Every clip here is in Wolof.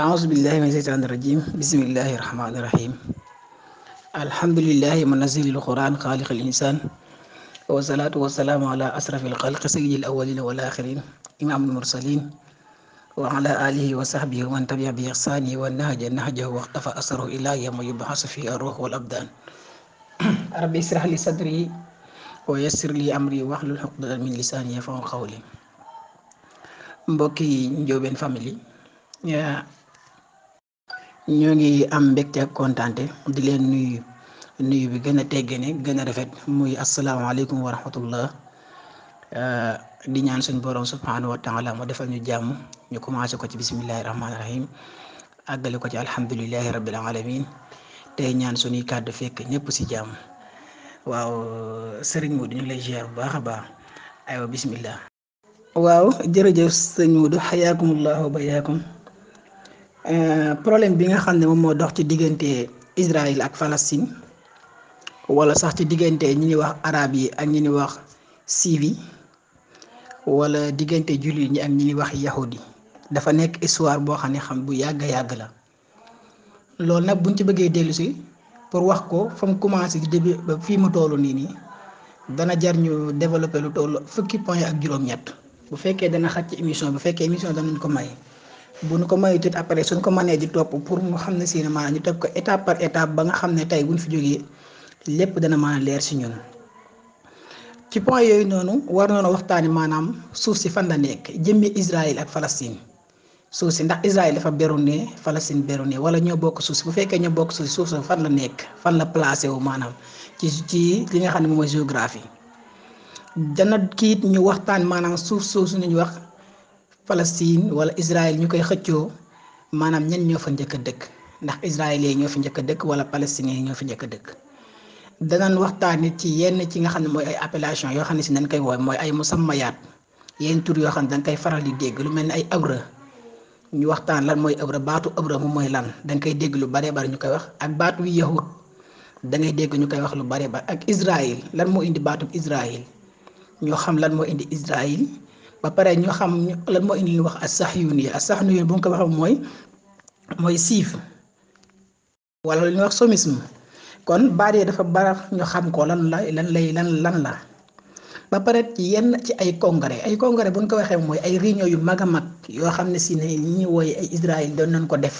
أعوذ بالله من الشيطان الرجيم بسم الله الرحمن الرحيم الحمد لله منزل القرآن خالق الإنسان والصلاة والسلام على أشرف الخلق سيد الأولين والآخرين إمام المرسلين وعلى آله وصحبه ومن تبع بإحسانه والنهج نهجه واقتفى أثره إلى يوم يبعث في الروح والأبدان ربي اشرح لي صدري ويسر لي أمري واحلل عقدة من لساني يفقهوا قولي mbokki Ndiobène Family ñoo ngi am mbégte ak kontaante di leen nuyu bi gën a teggene gën a rafet muy asalaamaaleykum wa rahmatullah di ñaan suñ borom subhanahu wa taala mu defal ñu jàmm ñu commencé ko ci bismillahi rahmaani rahim àggale ko ci alhamdulillahi rabbil alamin tey ñaan suñuy kàddu fekk ñëpp si jàmm waaw sëriñ Modou ñu ngi lay ziar bu baax a baax aywa bismillah. waaw jërëjëf sëñ Modou xayaakumullahu wa bayaakum. problème bi nga xam ne moom moo dox ci diggante Israël ak Palestine wala sax ci diggante ñi ñuy wax arab yi ak ñi ñuy wax siif yi wala diggante jullit ñi ak ñi ñuy wax yahudi dafa nekk histoire boo xam ne bu yàgg yàgg la loolu nag buñ ci bëggee dellu si pour wax ko fa mu commencé ci début ba fii mu toll nii dana jar ñu développé lu toll fukki point ak juróom-ñett bu fekkee dana xaj ci émission bu fekkee émission danañ ko may. bu nu ko mayu tut après suñ ko mënee di topp pour mu xam ne si ne maanaam ñu topp ko étape par étape ba nga xam ne tey buñ fi jógee lépp dana mën a leer si ñun ci point yooyu noonu war noonu waxtaani maanaam suuf si fan la nekk jëmmi Israël ak Palestine suuf si ndax Israël dafa beru ne Palestine beru ne wala ñoo bokk suuf si bu fekkee ñoo bokk suuf si suuf sa fan la nekk fan la placé wu maanaam ci li nga xam ne moom mooy géographie dana kiit ñu waxtaan maanaam suuf su ñu wax Palestine wala Israël ñu koy xëccoo maanaam ñan ñoo fa njëkk a dëkk ndax israéliens ñoo fi njëkk a dëkk wala palestiniens ñoo fi njëkk a dëkk danañ waxtaan nit ci yenn ci nga xam ne mooy ay appellation yoo xam ne si dañ koy wooy mooy ay musammayaat yenn tur yoo xam ne dañ koy faral di dégg lu mel ni ay abra ñu waxtaan lan mooy abra baatu abra moom mooy lan dañ koy dégg lu bare bari ñu koy wax ak baatu wi yahud da ngay dégg ñu koy wax lu bare bari ak Israël lan moo indi baatu Israël ñoo xam lan moo indi Israël ba pare ñu xam lan moo indi li wax as-sahyuniya as-sahyuniya bu ñu ko waxee mooy siif wala li ñuy wax sionisme kon baat yi dafa bari ñu xam ko lan la ba pare ci yenn ci ay congrès bu ñu ko waxee mooy ay réunion yu mag a mag yoo xam ne si ne li ñuy wooye ay Israël doon nañ ko def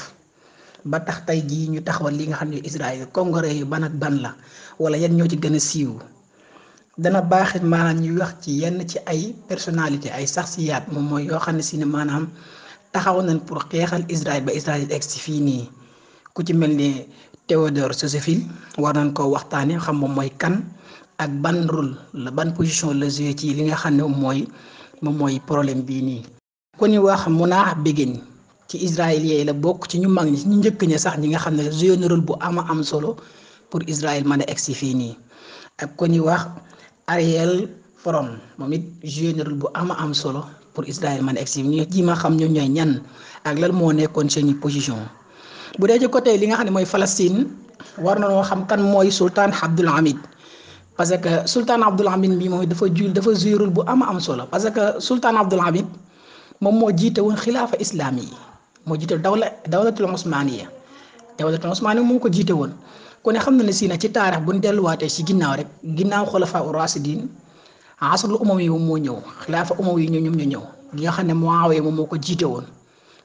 ba tax tey jii ñu taxawal li nga xam ne Israël congrès yu ban ak ban la wala yan ñoo ci gën a siiw. dana baaxit maanaam ñuy wax ci yenn ci ay personnalité ay saxsiyaat moom mooy yoo xam ne si ne maanaam taxaw nañ pour xeexal Israël ba Israël egg si fii nii ku ci mel ni Théodore Joséphine war nañ koo waxtaanee xam moom mooy kan ak ban rôle la ban position la joué ci li nga xam ne moom mooy problème bii nii. ku ñu wax Menachem Begin ci israélien yi la bokk ci ñu mag ñi ñu njëkk ña sax ñi nga xam ne joué na rôle bu am solo pour Israël mën a egg si fii nii ak ku ñuy wax. Ariel Sharon moom it joué na rôle bu am solo pour Israël man egsi ñu ji ma xam ñoom ñooy ñan ak lan moo nekkoon seen position bu dee ci côté li nga xam ne mooy Palestine war na noo xam kan mooy sultan Abdul Hamid parce que sultan Abdul Hamid bi moom dafa joué rôle bu am solo parce que sultan Abdul Hamid moom moo jiite woon xilaafa islami yi moo jiite dawlatul Osmaniya moo ko jiite woon. ku ne xam na ne si na ci taarix bu ñu delluwaatee si ginnaaw xulafaa ur-raasidiin asrul umawi moom moo ñëw xilaafa umawi ñoom ñu ñëw gi nga xam ne Muawiya moom moo ko jiite woon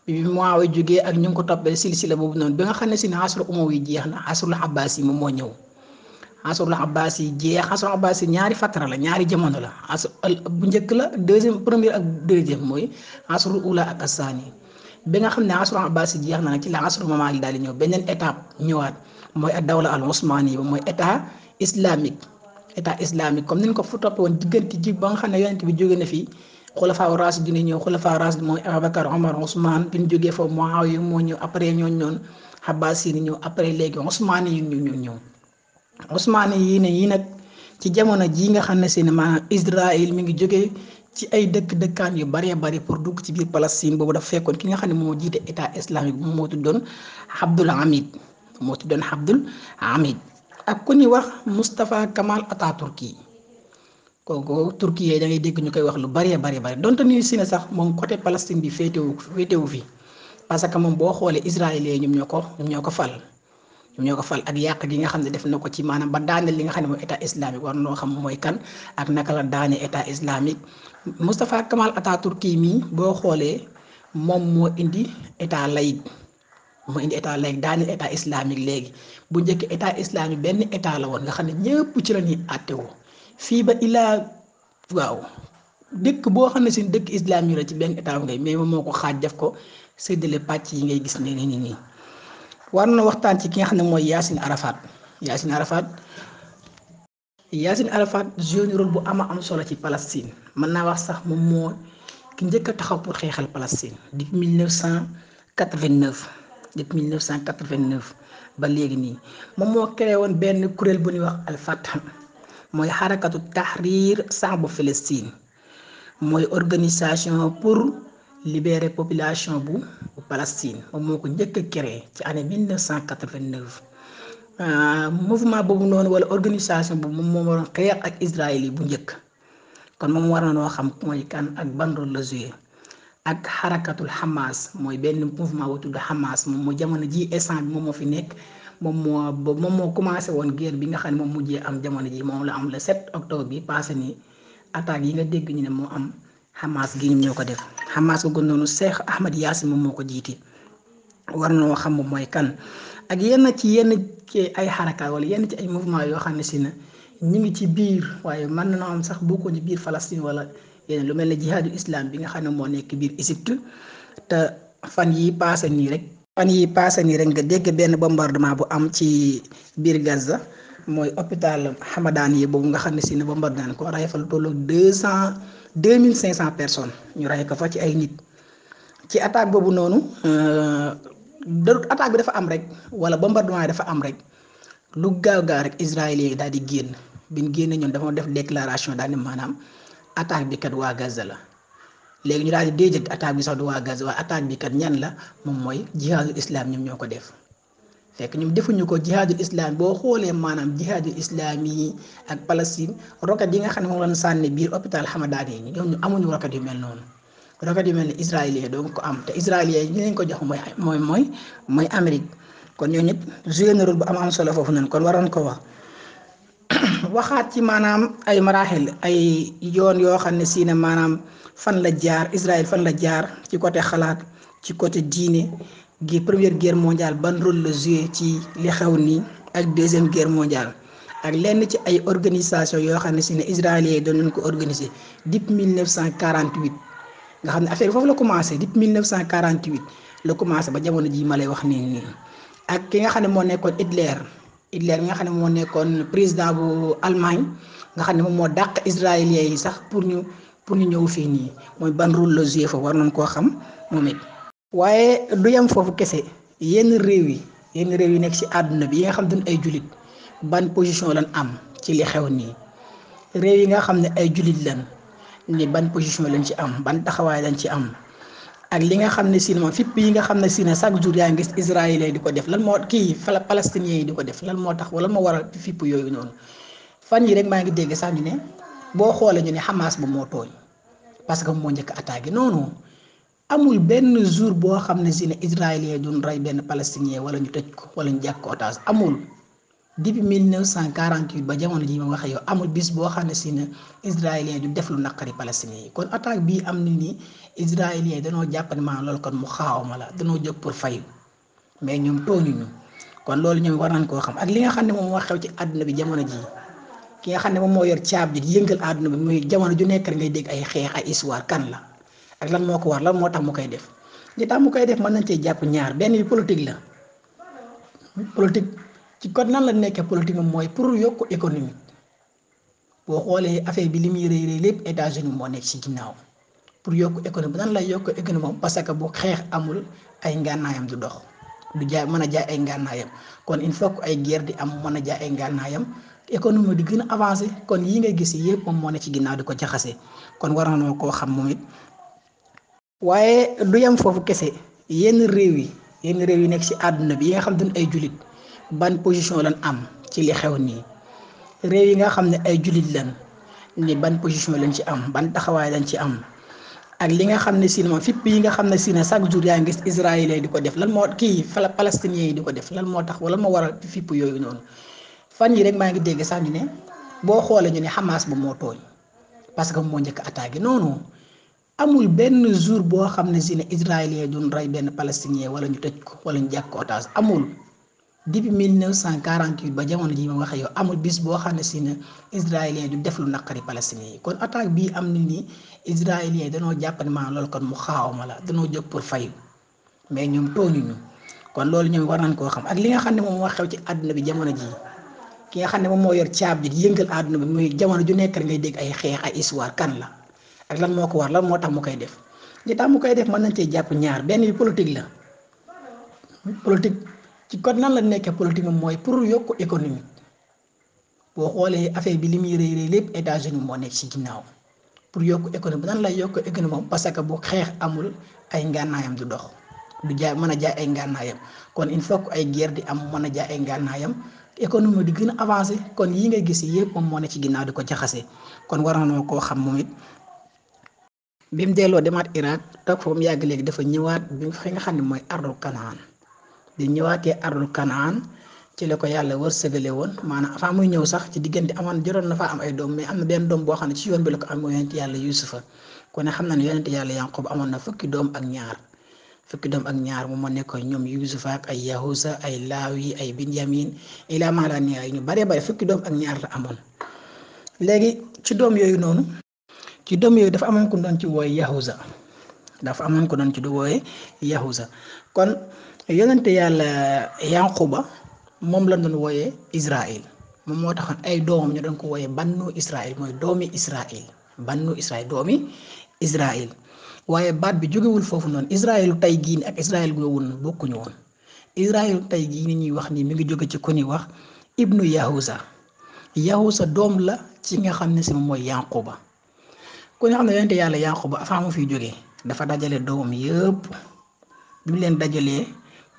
bi Muawiya jógee ak ñu ngi ko toppee silsila boobu noonu bi nga xam ne si ne asrul umawi jeex na asrul abbaasi moom moo ñëw asrul abbaasi jeex asrul abbaasi ñaari fatara la ñaari jamono la bu njëkk la première ak deuxième mooy asrul ula ak asaani bi nga xam ne asrul abbaasi jeex na nag ci la asrul mamaali daal di ñëw beneen étape ñëwaat. mooy ak dawla al osmani mooy état islamique comme ni ñu ko fu toppee woon diggante ji ba nga xam ne yonent bi jóge na fi xulafaa raasidiin ñëw xulafaa raasidiin mooy Abubakar Omar Ousmane bi ñu jógee foofu Muawiya moo ñëw après ñooñu noonu Abbaasiin ñëw après léegi Osmani yi ñu ñëw Osmani yi nag ci jamono jii nga xam ne seen maanaam Israël mi ngi jógee ci ay dëkkaan yu baree bari pour dugg ci biir Palestine boobu dafa fekkoon ki nga xam ne moo jiite état islamique bu moo tuddoon Abdul Hamid ak ku ñuy wax Mustafa Kamal Atatürki kooku Turquie yi da ngay dégg ñu koy wax lu bari donte ni si ne sax moom côté Palestine bi féetewu fi parce que moom boo xoolee israélien ñoo ko fal. ñoo ko fal ak yàq gi nga xam ne def na ko ci maanaam ba daaneel li nga xam ne mooy état islamique war noo xam mooy kan ak naka la daane état islamique Moustapha Kamal Atatürk kii mii boo xoolee moom moo indi état laïque daaneel état islamique léegi bu njëkk état islamique benn état la woon nga xam ne ñëpp ci la ñuy àttewoo fii ba ilaa waaw dëkk boo xam ne seen dëkk islamique la ci benn état ngay mais moom moo ko xaaj def ko séddale pàcc yi ngay gis ne nii. war na waxtaan ci ki nga xam ne mooy Yassin Arafat Yassin Arafat joué rôle bu am solo ci Palestine mën naa wax sax moom moo ki njëkk a taxaw pour xeexal Palestine depuis 1989 ba léegi nii moom moo créé woon benn kuréel bu ñuy wax al Fath mooy xarakatu tahrir saabu Palestine mooy organisation pour libérer population bu Palestine moom moo ko njëkk a créé ci année 1989 mouvement boobu noonu wala organisation boobu moom moo waroon xeex ak Israël yi bu njëkk kon moom war na noo xam mooy kan ak ban rôle la joué ak xarakatul Hamas mooy benn mouvement bu tudd Hamas moom moo jamono ji instant bi moom moo fi nekk moom moo commencé woon guerre bi nga xam ne moom mujjee am jamono ji moom la am le 7 octobre bi passé nii attaques yi nga dégg ñu ne moo am Hamas gi ñoom ñoo ko def Hamas ko gën noonu Cheikh Ahmed Yassin moom moo ko jiite war na xam moom mooy kan ak yenn ci ay xarakaat wala yenn ci ay mouvement yoo xam ne si na ñu ngi ci biir waaye mën na am sax bokkuñ ci biir Palestine wala yeneen lu mel ne jihadul islam bi nga xam ne moo nekk biir Égypte te fan yi paase nii rek nga dégg benn bombardement bu am ci biir Gaza mooy hôpital Hamadani yi boobu nga xam ne si ne bombardement ko rey fa lu tollu 2500 personnes ñu rey ko fa ci ay nit ci attaque boobu noonu attaque bi dafa am rek wala bombardement yi dafa am rek lu gaaw rek israélien yi daal di génn biñ génne ñoom dafa def déclaration daal di maanaam attaque bi kat waa Gaza la léegi ñu daal di déedéet attaque bi sax du waa Gaza waaye attaque bi kat ñan la moom mooy jihadul islam ñoom ñoo ko def fekk ñoom defuñu ko jihadul islam boo xoolee maanaam jihadul islam yi ak Palestine roquette yi nga xam ne moom lañ sànni biir hôpital Hamadani yi ñoom ñu amuñu roquette yu mel noonu roquette yu mel ne israélien doo ko am te israélien yi ñu leen ko jox mooy Amérique kon ñoo ñëpp joué na rôle bu am solo foofu noonu kon waroon ko wax waxaat ci maanaam ay maraaxil ay yoon yoo xam ne si ne maanaam fan la jaar Israël fan la jaar ci côté xalaat ci côté diine gi première guerre mondiale ban rôle la joué ci li xew nii ak deuxième guerre mondiale ak lenn ci ay organisation yoo xam ne si ne israéliens yi doon nañ ko organiser depuis 1948 nga xam ne affaire foofu la commencé depuis 1948 la commencé ba jamono ji ma lay wax nii ak ki nga xam ne moo nekkoon Hitler bi nga xam ne moo nekkoon président bu Allemagne nga xam ne moom moo dàq israéliens yi sax pour ñu ñëw fii nii mooy ban rôle la joué fa war nañ koo xam moom it waaye du yem foofu kese yenn réew yi nekk ci àdduna bi yi nga xam ne ay jullit ban position lañ am ci li xew nii réew yi nga xam ne ay jullit lañ ni ban position lañ ci am ban taxawaay lañ ci am ak li nga xam ne si moom fipp yi nga xam ne si ne chaque jour yaa ngi gis israéliens di ko def lan moo palestiniens yi di ko def lan moo tax wala moo waral fipp yooyu noonu fan yi rek maa ngi dégg sax ñu ne boo xoolee ñu ne Hamas bu moo tooñ parce que moo njëkk attaqué noonu amul benn jour boo xam ne si ne israéliens duñ rey benn palestinien wala ñu tëj ko wala ñu jàpp ko otage amul depuis 1948 ba jamono ji ma waxee yow amul bis boo xam ne si ne israélien du def lu naqari palestiniens yi kon attaque bii am na ni israélien danoo jàpp ne maanaam loolu kon mu xaawma la danoo jóg pour fayu mais ñoom tooñuñu kon loolu ñoom war nañ koo xam ak li nga xam ne moom moo xew ci àdduna bi jamono ji ki nga xam ne moom moo yor caab ji di yëngal àdduna bi muy jamono ju nekk rek ngay dégg ay xeex ay histoire kan la ak lan moo ko war lan moo tax mu koy def li tax mu koy def mën nañ cee jàpp ñaar benn bi politique la politique ci kon nan la nekkee politique moom mooy pour yokk économie boo xoolee affaire bi li muy rëy lépp États-Unis moo nekk ci ginnaaw pour yokk économie nan lay yokk économie moom parce que bu xeex amul ay ngànnaayam du dox du jaay mën a jaay ay ngànnaayam kon il faut que ay guerre di am mën a jaay ay ngànnaayam économie di gën a avancé kon yi nga gis yëpp moom moo ne ci ginnaaw di ko jaxase kon war na koo xam moom it waaye du yem foofu kese yenn réew yi nekk ci àdduna bi yi nga xam ne ay jullit ban position lañ am ci li xew nii réew yi nga xam ne ay jullit lañ ni ban position lañ ci am ban taxawaay lañ ci am ak li nga xam ne si moom fipp yi nga xam ne si ne chaque jour yaa ngi gis israélien di ko def lan moo kii fala palestiniens yi di ko def lan moo tax wala moo waral fipp yooyu noonu fan yi rek maa ngi dégg sax ñu ne boo xoolee ñu ne Hamas ba moo tooñ parce que moo njëkk attaqué noonu amul benn jour boo xam ne si ne israélien duñ rey benn palestinien wala ñu tëj ko wala ñu jàpp ko otage amul depuis 1948 ba jamono ji ma waxee yow amul bis boo xam ne si ne israélien du def lu naqari palestinien yi kon attaque bii am ni nii israélien yi danoo jàpp ne maanaam loolu kon mu xaawma la danoo jóg pour fayu mais ñoom tooñuñu kon loolu ñoom war nañ koo xam ak li nga xam ne moom moo xew ci àdduna bi jamono ji ki nga xam ne moom moo yor caab ji di yëngal àdduna bi muy jamono ju nekk rek ngay dégg ay xeex ay histoire kan la ak lan moo ko war lan moo tax mu koy def li tax mu koy def mën nañ cee jàpp ñaar benn bi politique la politique ci kon nan la nekkee politique moom mooy pour yokk économique boo xoolee affaire bi li muy rëy rëy lépp États-Unis moo nekk ci ginnaaw pour yokk économie nan lay yokk économie moom parce que bu xeex amul ay ngànnaayam du dox du jaay mën a jaay ay ngànnaayam kon il faut que ay guerre di am mën a jaay ay ngànnaayam économie di gën a avancé kon yi ngay gis yëpp moom moo ne ci ginnaaw di ko jaxase kon war na koo xam moom it bi mu delloo demaat Irak toog fa mu yàgg léegi dafa ñëwaat bi fi nga xam ne mooy ardul Kanaan di ñëwaatee ardul Kanaan ci la ko yàlla wërsëgale woon maanaam avant muy ñëw sax ci diggante amoon jotoon na faa am ay doom mais am na benn doom boo xam ne ci yoon bi la ko am mooy yonent yàlla Yuusufa ku ne xam na ne yonent yàlla Yanqub amoon na fukki doom ak ñaar moom moo nekkoon ñoom Yuusufa ak ay Yahuza ay Laawi ay Binyamin ilaa maa laa nihaaya ñu baree bare fukki doom ak ñaar la amoon léegi ci doom yooyu noonu dafa amoon ko doon ci wooye Yahuza kon yonent yàlla Yanquba moom la doon wooyee Israël moom moo taxoon ay doomam ñu doon ko wooyee bannu Israël mooy doomi Israël waaye baat bi jógewul foofu noonu Israëlu tey gii nii ak Israël googu noonu bokkuñu woon Israëlu tey gii ni ñuy wax nii mi ngi jóge ci ku ñuy wax ibnu Yahuza doom la ci nga xam ne si moom mooy Yanquba ku nga xam ne yonent yàlla Yanquba avant mu fiy jógee dafa dajale doomam yëpp bi mu leen dajalee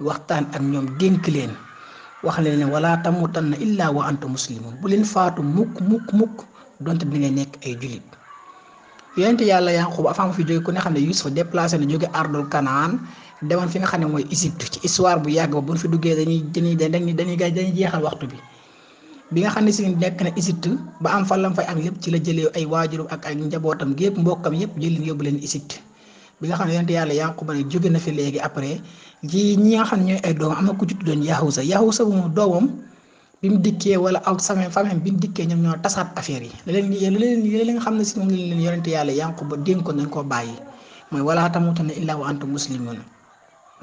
waxtaan ak ñoom dénk leen wax leen ne wala tamutanna illa wa antum muslimun bu leen faatu mukk donte di ngay nekk ay julit yonent yàlla Yanquba avant mu fi jóge ku ne xam ne Yuusufa déplacé na jóge ardul Kanaan demoon fi nga xam ne mooy Égypte ci histoire bu yàgg ba bu ñu fi duggee dañuy jeexal waxtu bi nga xam ne si nekk na Égypte ba am fa lam fay am lépp ci la jëlee ay waajurum ak ay njabootam gépp mbokkam yépp jël leen yóbbu leen Égypte bi nga xam ne yonent yàlla Yanquba ne jóge na fi léegi après ji ñi nga xam ne ñooy ay doom am na ku ci tuddoon Yahuza bu mu doomam bi mu dikkee wala ak famille bi mu dikkee ñoom ñoo tasaat affaire yi li nga xam ne si moom lañ leen yonent yàlla Yanquba dénkoon nañ koo bàyyi mooy wala tamutunna illaa wa antum muslimun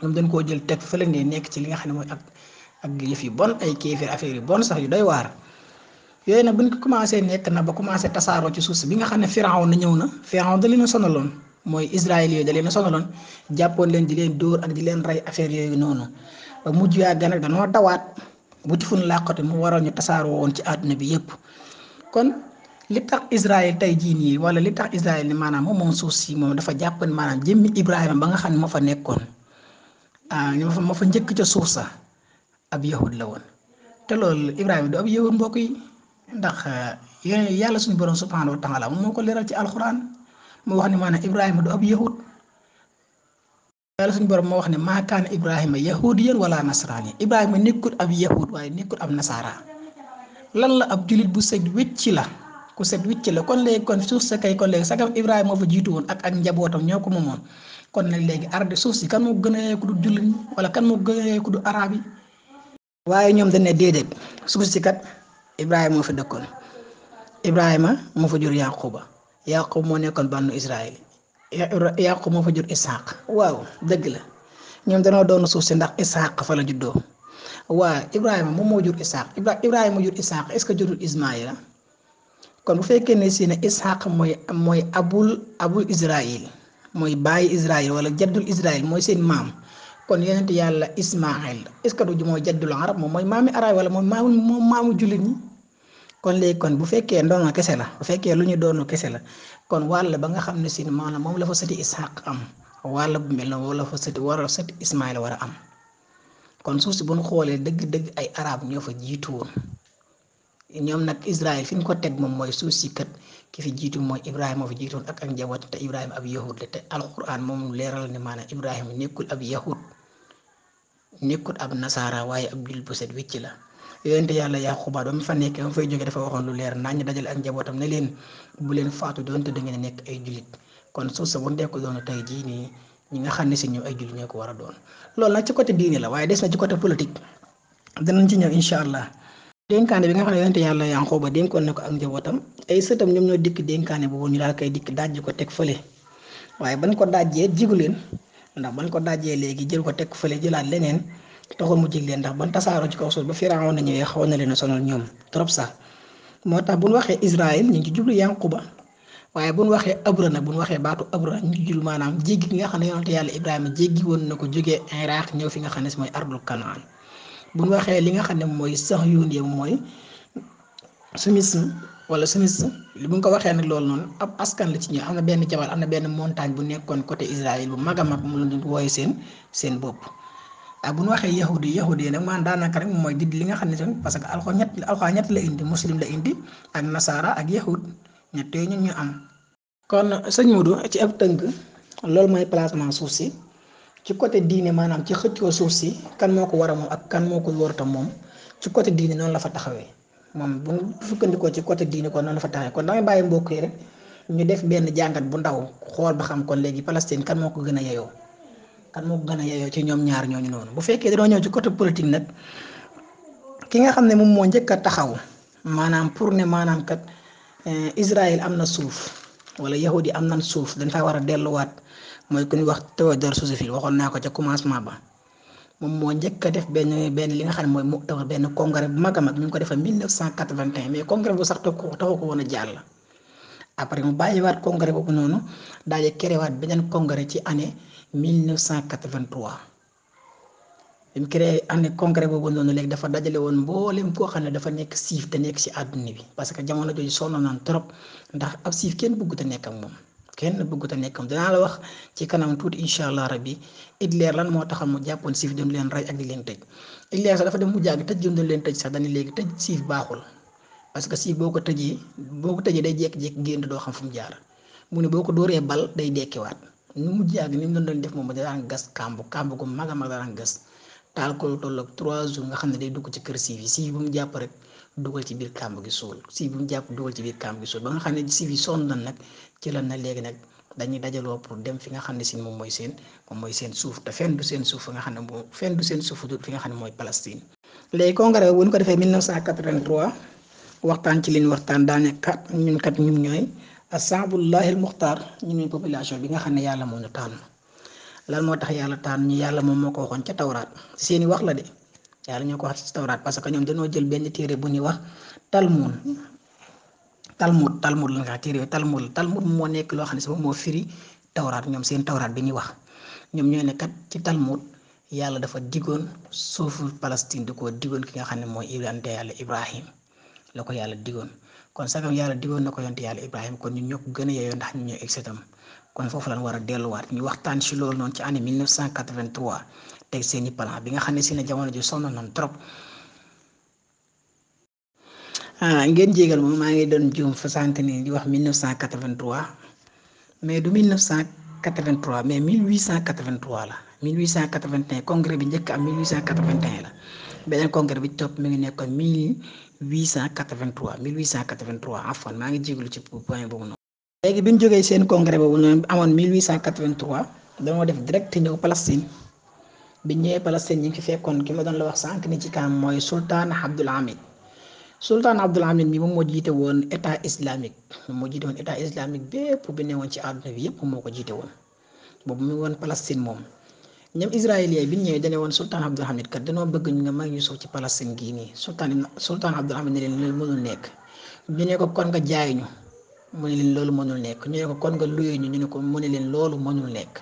ñoom dañ koo jël teg fële ne nekk ci li nga xam ne mooy ak yëf yi bon ay kéefir affaire yi bon sax yu doy waar yooyu nag buñ ko commencé nekk na ba commencé tasaaroo ci suuf si bi nga xam ne Firawna ñëw na Firawna da leen a sonaloon mooy Israël yooyu da leen a sonaloon jàppoon leen di leen dóor ak di leen rey affaire yooyu noonu ba mujj yaa gën a danoo dawaat wuti fu ñu làqatu mu waroon ñu tasaaroo woon ci àdduna bi yépp kon li tax Israël tey jii nii wala li tax Israël ni maanaam moom suuf si moom dafa jàpp ne maanaam jëmmi Ibrahima ba nga xam ne moo fa nekkoon moo fa njëkk ca suuf sa ab yahud la woon te loolu Ibrahima du ab yahud mbokk yi ndax yàlla suñu borom subhanahu wa taala moo ko leeral ci alxuraan moo wax ne maanaam Ibrahima du ab yahud yàlla suñu borom moo wax ne maa kaana Ibrahima yahudiyan wala nasraani Ibrahima nekkul ab yahud waaye nekkul ab nasaara lan la ab julit bu set wicc la ku set wicc la kon léegi kon suuf sa kay kon léegi sagam Ibrahima moo fa jiitu woon ak njabootam ñoo ko moomoon kon nag léegi arde suuf si kan moo gën a yee ku du jullit wala kan moo gën a yee ku du araab yi waaye ñoom dañ ne déedéet suuf si kat Ibrahima moo fa dëkkoon Ibrahima moo fa jur Yaquba moo nekkoon bannu Israël Yaqub moo fa jur Isaaq waaw dëgg la ñoom danoo doon suuf si ndax Isaaq fa la juddoo waa Ibrahima moom moo jur Isaaq Ibrahima jur Isaaq est-ce que jurul Ismaïla kon bu fekkee ne si ne Isaaq mooy abul Israël mooy bàyyi Israël wala jaddul Israël mooy seen maam kon yonent yàlla Ismaïl est-ce que du mooy jaddul arab moom mooy maami arab wala moom maamu jullit ñi kon léegi kon bu fekkee ndono kese la bu fekkee lu ñu doonu kese la kon wàll ba nga xam ne si maanaam moom la fa sëti Isaaq am wàll bu mel noonu wala fa sëti Ismaïla war a am kon suuf si bu ñu xoolee dëgg-dëgg ay arab ñoo fa jiitu woon ñoom nag Israël fi ñu ko teg moom mooy suuf si kat ki fi jiitu mooy Ibrahima fi jiitoon ak njaboot te Ibrahima ab yahud la te alquran moom leeral ne maanaam Ibrahima nekkul ab yahud nekkul ab nasaara waaye ab jullit bu set wicc la. yonente yàlla Yaquba ba mu fa nekkee ba mu fay jógee dafa waxoon lu leer nañ dajale ak njabootam ne leen bu leen faatu doonte da ngeen nekk ay jullit kon suuf sa bu nekk doon tey jii nii ñi nga xam ne si ñoom ay jullit ñoo ko war a doon loolu nag ci côté diine la waaye des na ci côté politique danañ ci ñëw incha allah. dénkaane bi nga xam ne yonente yàlla Yaquba dénkoon na ko ak njabootam ay sëtam ñoom ñoo dikk dénkaane boobu ñu daal koy dikk dajji ko teg fële waaye ban ko dajjee jigu leen ndax ban ko dajjee léegi jël ko teg fële jëlaat leneen taxul mu jig leen ndax ban tasaaroo ci kaw suuf ba Firawna ñëwee xawoon na leen a sonal ñoom trop sax moo tax bu ñu waxee Israël ñu ngi ci jublu Yanquba waaye bu ñu waxee Abra nag bu ñu waxee baatu Abra ñu ngi jublu maanaam jéggi gi nga xam ne yonente yàlla Ibrahima jéggi woon na ko jógee Iraq ñëw fi nga xam ne si mooy ardul Kanaan bu ñu waxee li nga xam ne mooy Sahyuun mooy sumisme wala sumisme li bu ñu ko waxee nag loolu noonu ab askan la ci ñëw am na benn jabal am na benn montagne bu nekkoon côté Israël bu mag a mag mu la wooye seen bopp. bu ñu waxee yahudi nag maanaam daanaka rek mooy di li nga xam ne tamit parce que alxuraan ñett la indi muslim la indi ak nasaara ak yahud ñett yooyu ñun ñu am. kon sëñ Modou ci ab tënk loolu mooy placement suuf si ci côté diine maanaam ci xëccoo suuf si kan moo ko war a moom ak kan moo ko warata moom ci côté diine noonu la fa taxawee moom bu sukkandikoo ci côté diine kon noonu la fa taxawee kon damay bàyyi mbokk yi rek ñu def benn jàngat bu ndaw xool ba xam kon léegi Palestine kan moo ko gën a yeyoo. kan moo gën a yeyoo ci ñoom ñaar ñooñu noonu bu fekkee dañoo ñëw ci côté politique nag ki nga xam ne moom moo njëkk a taxaw maanaam pour ne maanaam kat Israël am na suuf wala yahudi am nañ suuf dañ faa war a delluwaat mooy ku ñuy wax Théodore Roosevelt waxoon naa ko ca commencement ba moom moo njëkk a def benn li nga xam ne mooy mu'tamar benn congrès bu mag a mag ñu ngi ko defee 1981 mais congrès bu sax taxu ko woon a jàll après mu bàyyiwaat congrès boobu noonu daal di créewaat beneen congrès ci année 1983 bi mu créé année congrès boobu noonu léegi dafa dajale woon mboolem koo xam ne dafa nekk siif te nekk ci àdduna bi parce que jamono jooju sonn naan trop ndax ab siif kenn bëggut a nekk ak moom kenn bëggut a nekk ak moom dinaa la wax ci kanam tuuti incha allah rabbi Hitler lan moo taxam mu jàppoon siif doon leen rey ak di leen tëj Hitler sax dafa dem mu jàgg tëj doon leen tëj sax dañu léegi tëj siif baaxul parce que siif boo ko tëjee day jékki-jékki génn doo xam fu mu jaar mu ne boo ko dóoree bal day dekkiwaat. nu mu jàgg ni mu doon def moom daan gas kàmb gu mag a mag daan gas taal ko lu toll ak 3 jours nga xam ne day dugg ci kër siif yi siif bu mu jàpp rek dugal ci biir kàmb gi suul siif bu mu jàpp dugal ci biir kàmb gi suul ba nga xam ne siif yi sonn na nag ci lan na léegi nag dañuy dajaloo pour dem fi nga xam ne si moom mooy seen suuf te fenn du seen suuf fi nga xam ne moom fenn du seen suuf fi nga xam ne mooy Palestine. léegi congrès bu ñu ko defee 1983 waxtaan ci liñ waxtaan daane kat ñun ñooy. asaabullahi al muxtaar ñu ne population bi nga xam ne yàlla moo ñu tànn lan moo tax yàlla tànn ñu yàlla moom moo ko waxoon ca tawraat seeni wax la de yàlla ñoo ko wax ci tawraat parce que ñoom dañoo jël benn téere bu ñuy wax talmud la nga téere talmud moo nekk loo xam ne si moom moo firi tawraat ñoom seen tawraat bi ñuy wax ñoom ñooy ne kat ci talmud yàlla dafa diggoon suufu Palestine di ko diggoon ki nga xam ne mooy yàlla Ibrahim la ko yàlla diggoon kon sagam yàlla digoon na ko yonte yàlla Ibrahima kon ñun ñoo ko gën a yeyoo ndax ñu ñooy exetam kon foofu lañ war a delluwaat ñu waxtaan ci loolu noonu ci année 1983 teg seeni plan bi nga xam ne si ne jamono ji sonn nañ trop. ngeen jégal moom maa ngi doon juum fa sant ni di wax 1983 mais du 1983 mais 1883 la 1881 congrès bi njëkk am 1881 la beneen congrès bi topp mi ngi nekkoon 1883 afwan maa ngi jégalu ci point boobu noonu. léegi bi ñu jógee seen congrès boobu noonu amoon 1883 dañoo def direct ñëw Palestine bi ñëwee Palestine ñi ngi fi fekkoon ki ma doon la wax sànq ni ci kanam mooy sultaan Abdul Hamid mi moom moo jiite woon état islamique bépp bi ne woon ci àdduna bi yépp moo ko jiite woon boobu mu ngi woon Palestine moom. ñoom israélien bi ñu ñëwee dañu woon sultaan Abdul Hamid kat dañoo bëgg ñu nga may ñu suuf ci Palestine gii nii sultaan Abdul Hamid ne leen loolu mënul nekk ñu ne ko kon nga jaay ñu mu ne leen loolu mënul nekk ñu ne ko kon nga luye ñu ne ko mu ne leen loolu mënul nekk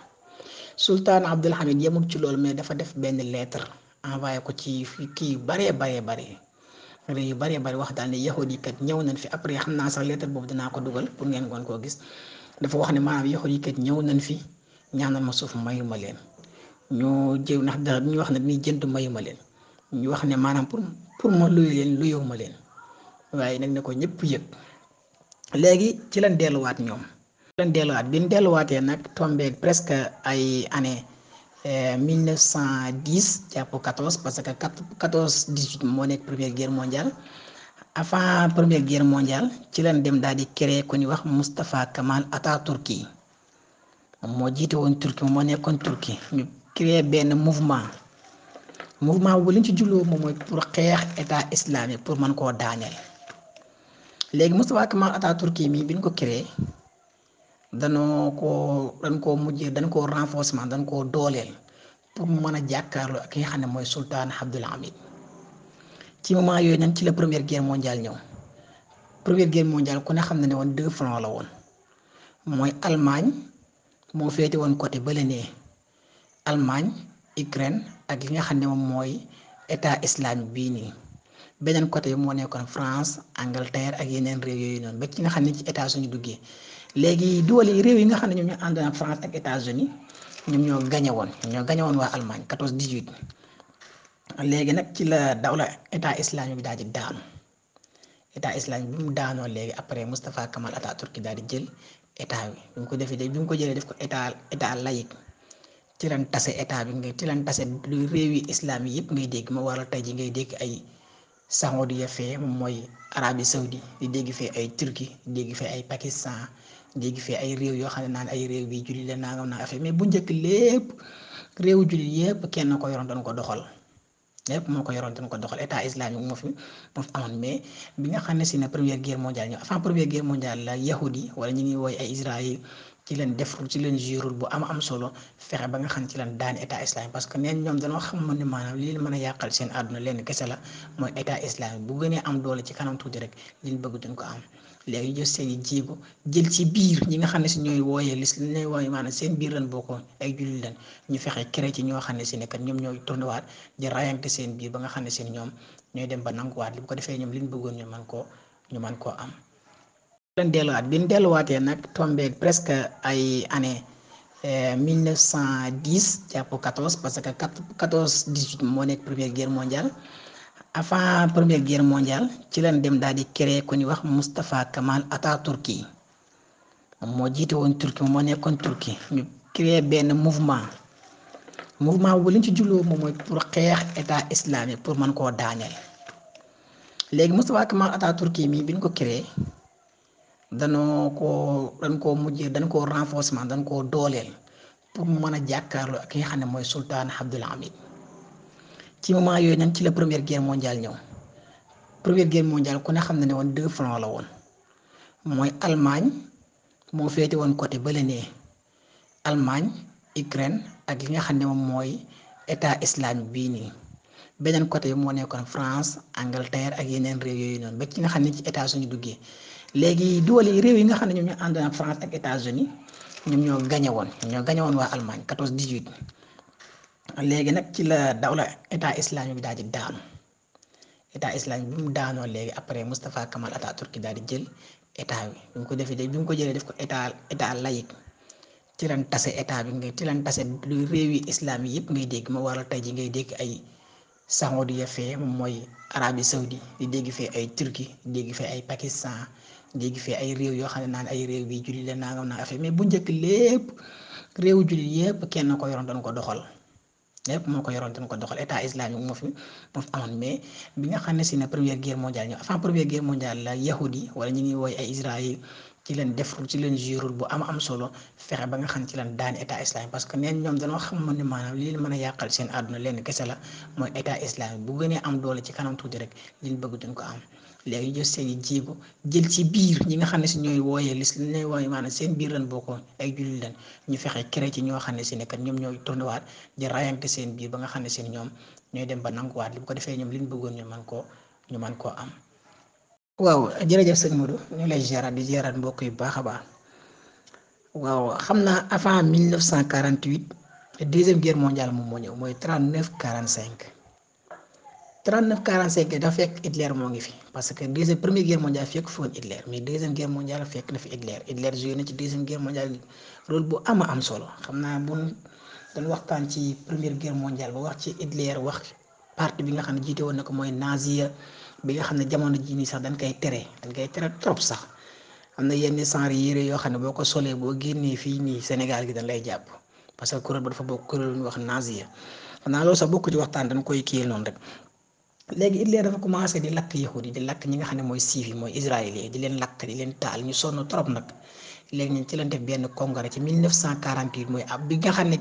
sultaan Abdul Hamid yemul ci loolu mais dafa def benn lettre envoyé ko ci kii yu baree wax daal ne yahudi kat ñëw nañ fi après xam naa sax lettre boobu dinaa ko dugal pour ngeen goon koo gis dafa wax ne maanaam yahudi kat ñëw nañ fi ñaanal ma suuf mayu ma leen. ñoo jëw ndax dara ñu wax ne dañuy jënd mayuma leen ñu wax ne maanaam pour ma luye leen luyewu ma leen waaye nag ne ko ñëpp yëg léegi ci lañ delluwaat ñoom. bi ñu delluwaatee nag tombeeg presque ay année 1910 jàpp 14 parce que 14-18 moo nekk première guerre mondiale. avant première guerre mondiale ci lañ dem daal di créer ku ñuy wax Mustafa Kemal Atatürk moo jiite woon Turquie moo nekkoon Turquie ñu créer benn mouvement bu liñ ci julloo moom mooy pour xeex état islamique pour mën koo daaneel. léegi Mustafa Kemal Atatürk mii bi ñu ko créer dañ koo renforcement dañ koo dooleel pour mu mën a jàkkaarloo ak ki nga xam ne mooy sultaan Abdul Hamid. ci moment yooyu nag ci la première guerre mondiale ñëw. première guerre mondiale ku ne xam na ne woon deux fronts la woon mooy Allemagne moo féete woon côté bële nee Allemagne Ukraine ak li nga xam ne moom mooy état islamique bii nii beneen côté bi moo nekkoon France Angleterre ak yeneen réew yooyu noonu ba ci nga xam ne ci États-Unis duggee léegi doole réew yi nga xam ne ñoom ñoo àndoon ak France ak États-Unis ñoom ñoo gañe woon waa Allemagne 14-18 léegi nag ci la dawla état islamique bi daal di daanu. état islamique bi mu daanoo léegi après Mustafa Kemal Atatürk daal di jël état bi mu ko defee bi mu ko jëlee def ko état laïque ci lan tase état bi ci lan tase lu réew yi islam yi yëpp ngay dégg ma waral tey ji ngay dégg ay Saoudia fee moom mooy Arabie Saoudi di dégg fee ay Turquie di dégg fee ay Pakistan dégg fee ay réew yoo xam ne naan ay réew bi julli la nangam naa affaire mais bu njëkk lépp réewu jullit yëpp kenn ko yoroon doon ko doxal. lépp moo ko yoroon dañ ko doxal état islamique moo fi amoon mais bi nga xam ne si ne première guerre mondiale ñëw avant première guerre mondiale la yahudi wala ñu ngi woy ay Israël ci leen def ci leen jurul bu am solo fexe ba nga xam ci leen daan état islamique parce que neen ñoom dañoo xamoon ne maanaam li leen mën a yàqal seen àdduna leen kese la mooy état islamique bu gënee am doole ci kanam tuuti rek liñ bëgg duñ ko am. léegi jël seen i jéego jël ci biir ñi nga xam ne si ñooy wooyee li ñuy wooyee maanaam seen biir lañ bokkoon ay jullit lañ ñu fexe créé ci ñoo xam ne si ne kat ñoom ñooy tourné waat di rayante seen biir ba nga xam ne seen ñoom ñooy dem ba nanguwaat li bu ko defee ñoom liñ bëggoon ñu mën koo am. bi ñu delluwaatee nag tombeeg presque ay année 1910 jàpp 14 parce que 14-18 moo nekk première guerre mondiale. avant première guerre mondiale ci lañ dem daal di créer ku ñuy wax Mustafa Kemal Atatürk moo jiite woon Turquie moo nekkoon Turquie ñu créer benn mouvement bu liñ ci julloo moom mooy pour xeex état islamique pour mën koo daaneel. léegi Mustafa Kemal Atatürk mii bi ñu ko créer dañ koo renforcement dañ koo dooleel pour mu mën a jàkkaarloo ak ki nga xam ne mooy sultaan Abdul Hamid. ci moment yooyu nag ci la première guerre mondiale ñëw. première guerre mondiale ku ne xam na ne woon deux fronts la woon mooy Allemagne moo féete woon côté bële nee Allemagne Ukraine ak li nga xam ne moom mooy état islamique bii nii beneen côté bi moo nekkoon France Angleterre ak yeneen réew yooyu noonu ba ci nga xam ne ci États-Unis duggee léegi doole réew yi nga xam ne ñoom ñoo àndoon ak France ak États-Unis ñoom ñoo gañe woon waa Allemagne 14-18 léegi nag ci la dawla état islamique bi daal di daanu. état islamique bi mu daanoo léegi après Mustafa Kemal Atatürk daal di jël état bi mu ko defee bi mu ko jëlee def ko état laïque ci lan tase état bi ci lan tase lu réew yi islam yi yëpp ngay dégg ma waral tey ji ngay dégg ay Saoudia fee moom mooy Arabie Saoudi di dégg fee ay Turquie di dégg fee ay Pakistan dégg fee ay réew yoo xam ne naan ay réew bi julli la nangam naa affaire mais bu njëkk lépp réewu jullit yëpp kenn ko yoroon doon ko doxal. lépp moo ko yoroon dañ ko doxal état islamique moo fi amoon mais bi nga xam ne si ne première guerre mondiale ñëw avant première guerre mondiale la yahudi wala ñu ngi woy ay Israël ci leen def ci leen jurul bu am solo fexe ba nga xam ci leen daan état islamique parce que neen ñoom dañoo xamoon ne maanaam li leen mën a yàqal seen àdduna leen kese la mooy état islamique bu gënee am doole ci kanam tuuti rek liñ bëgg duñ ko am. léegi jël seen i jéego jël ci biir ñi nga xam ne si ñooy wooyee li ñuy wooyee maanaam seen biir lañ bokkoon ay jullit lañ ñu fexe créé ci ñoo xam ne si ne kat ñoom ñooy tourné waat di rayante seen biir ba nga xam ne seen ñoom ñooy dem ba nanguwaat li bu ko defee ñoom liñ bëggoon ñu mën koo am. waaw jërëjëf sëñ Modou ñu lay ziaraat di ziaraat mbokk yu baax a baax waaw xam naa avant 1948 deuxième guerre mondiale moom moo ñëw mooy 39-45. 39-45 dafa fekk Hitler moo ngi fi parce que première guerre mondiale fekk fi woon Hitler mais deuxième guerre mondiale fekk na fi Hitler joué na ci deuxième guerre mondiale rôle bu am solo xam naa bu dañ waxtaan ci première guerre mondiale ba wax ci Hitler wax parti bi nga xam ne jiite woon na ko mooy nazi bi nga xam ne jamono jii nii sax dañ koy tere trop sax am na yenn genre yére yoo xam ne boo ko solee boo génnee fii nii Sénégal gi dañ lay jàpp parce que kuréel ba dafa bokk kuréel ñu wax nazi xam naa loolu sax bokk ci waxtaan dañ koy kiyal noonu rek. léegi Hitler dafa commencé di lakk yahudi yi di lakk ñi nga xam ne mooy siif yi mooy israélien di leen lakk di leen taal ñu sonn trop nag léegi ñun ci lañ def benn congrès ci 1948 mooy ab bi nga xam ne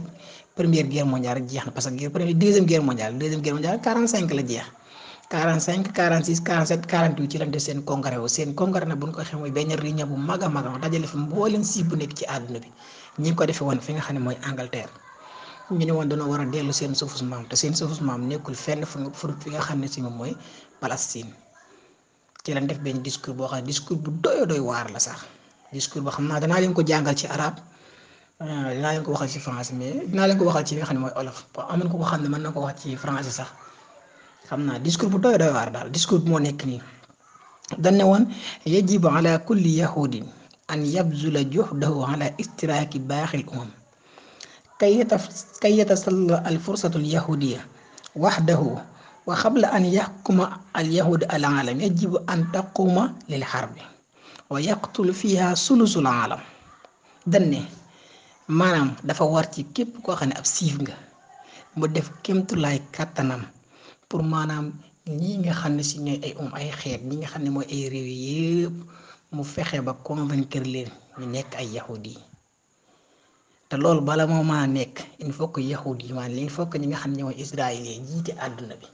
première guerre mondiale rek jeex na parce que deuxième guerre mondiale 45 la jeex 45 46 47 48 ci lañ def seen congrès wu seen congrès nag bu ñu ko waxee mooy benn réunion bu mag a mag dajale fi mbooleem siif bu nekk ci àdduna bi ñi ngi ko defee woon fi nga xam ne mooy Angleterre. ñu ne woon dañoo war a dellu seen suufus maam te seen suufus maam nekkul fenn fu fi nga xam ne si moom mooy Palestine ci lañ def benn discours boo xam ne discours bu doy waar la sax discours boo xam naa danaa leen ko jàngal ci arab dinaa leen ko waxal ci français mais dinaa leen ko waxal ci li nga xam ne mooy olof am na ko xam ne mën na ko wax ci français sax xam naa discours bu doy waar daal discours bi moo nekk nii dañ ne woon yajibu ala kulli yahudin an yabzula juhdahu ala istiraaki baaxil umam kay yatasalla al fursatu al yahudiya waxdahu wa qabla an yaxkuma al yahud al alam yajibu an taquma lil xarbi wa yaqtul fiha sulusul alam danne maanaam dafa war ci képp koo xam ne ab siif nga mu def kémtulaay kàttanam pour maanaam ñi nga xam ne si ñooy ay xeet ñi nga xam ne mooy ay réew yépp mu fexe ba convaincre leen ñu nekk ay yahudi yi te loolu bala moo mën a nekk il faut que yahudi yi maanaam il faut que ñi nga xam ne mooy israélien jiite àdduna bi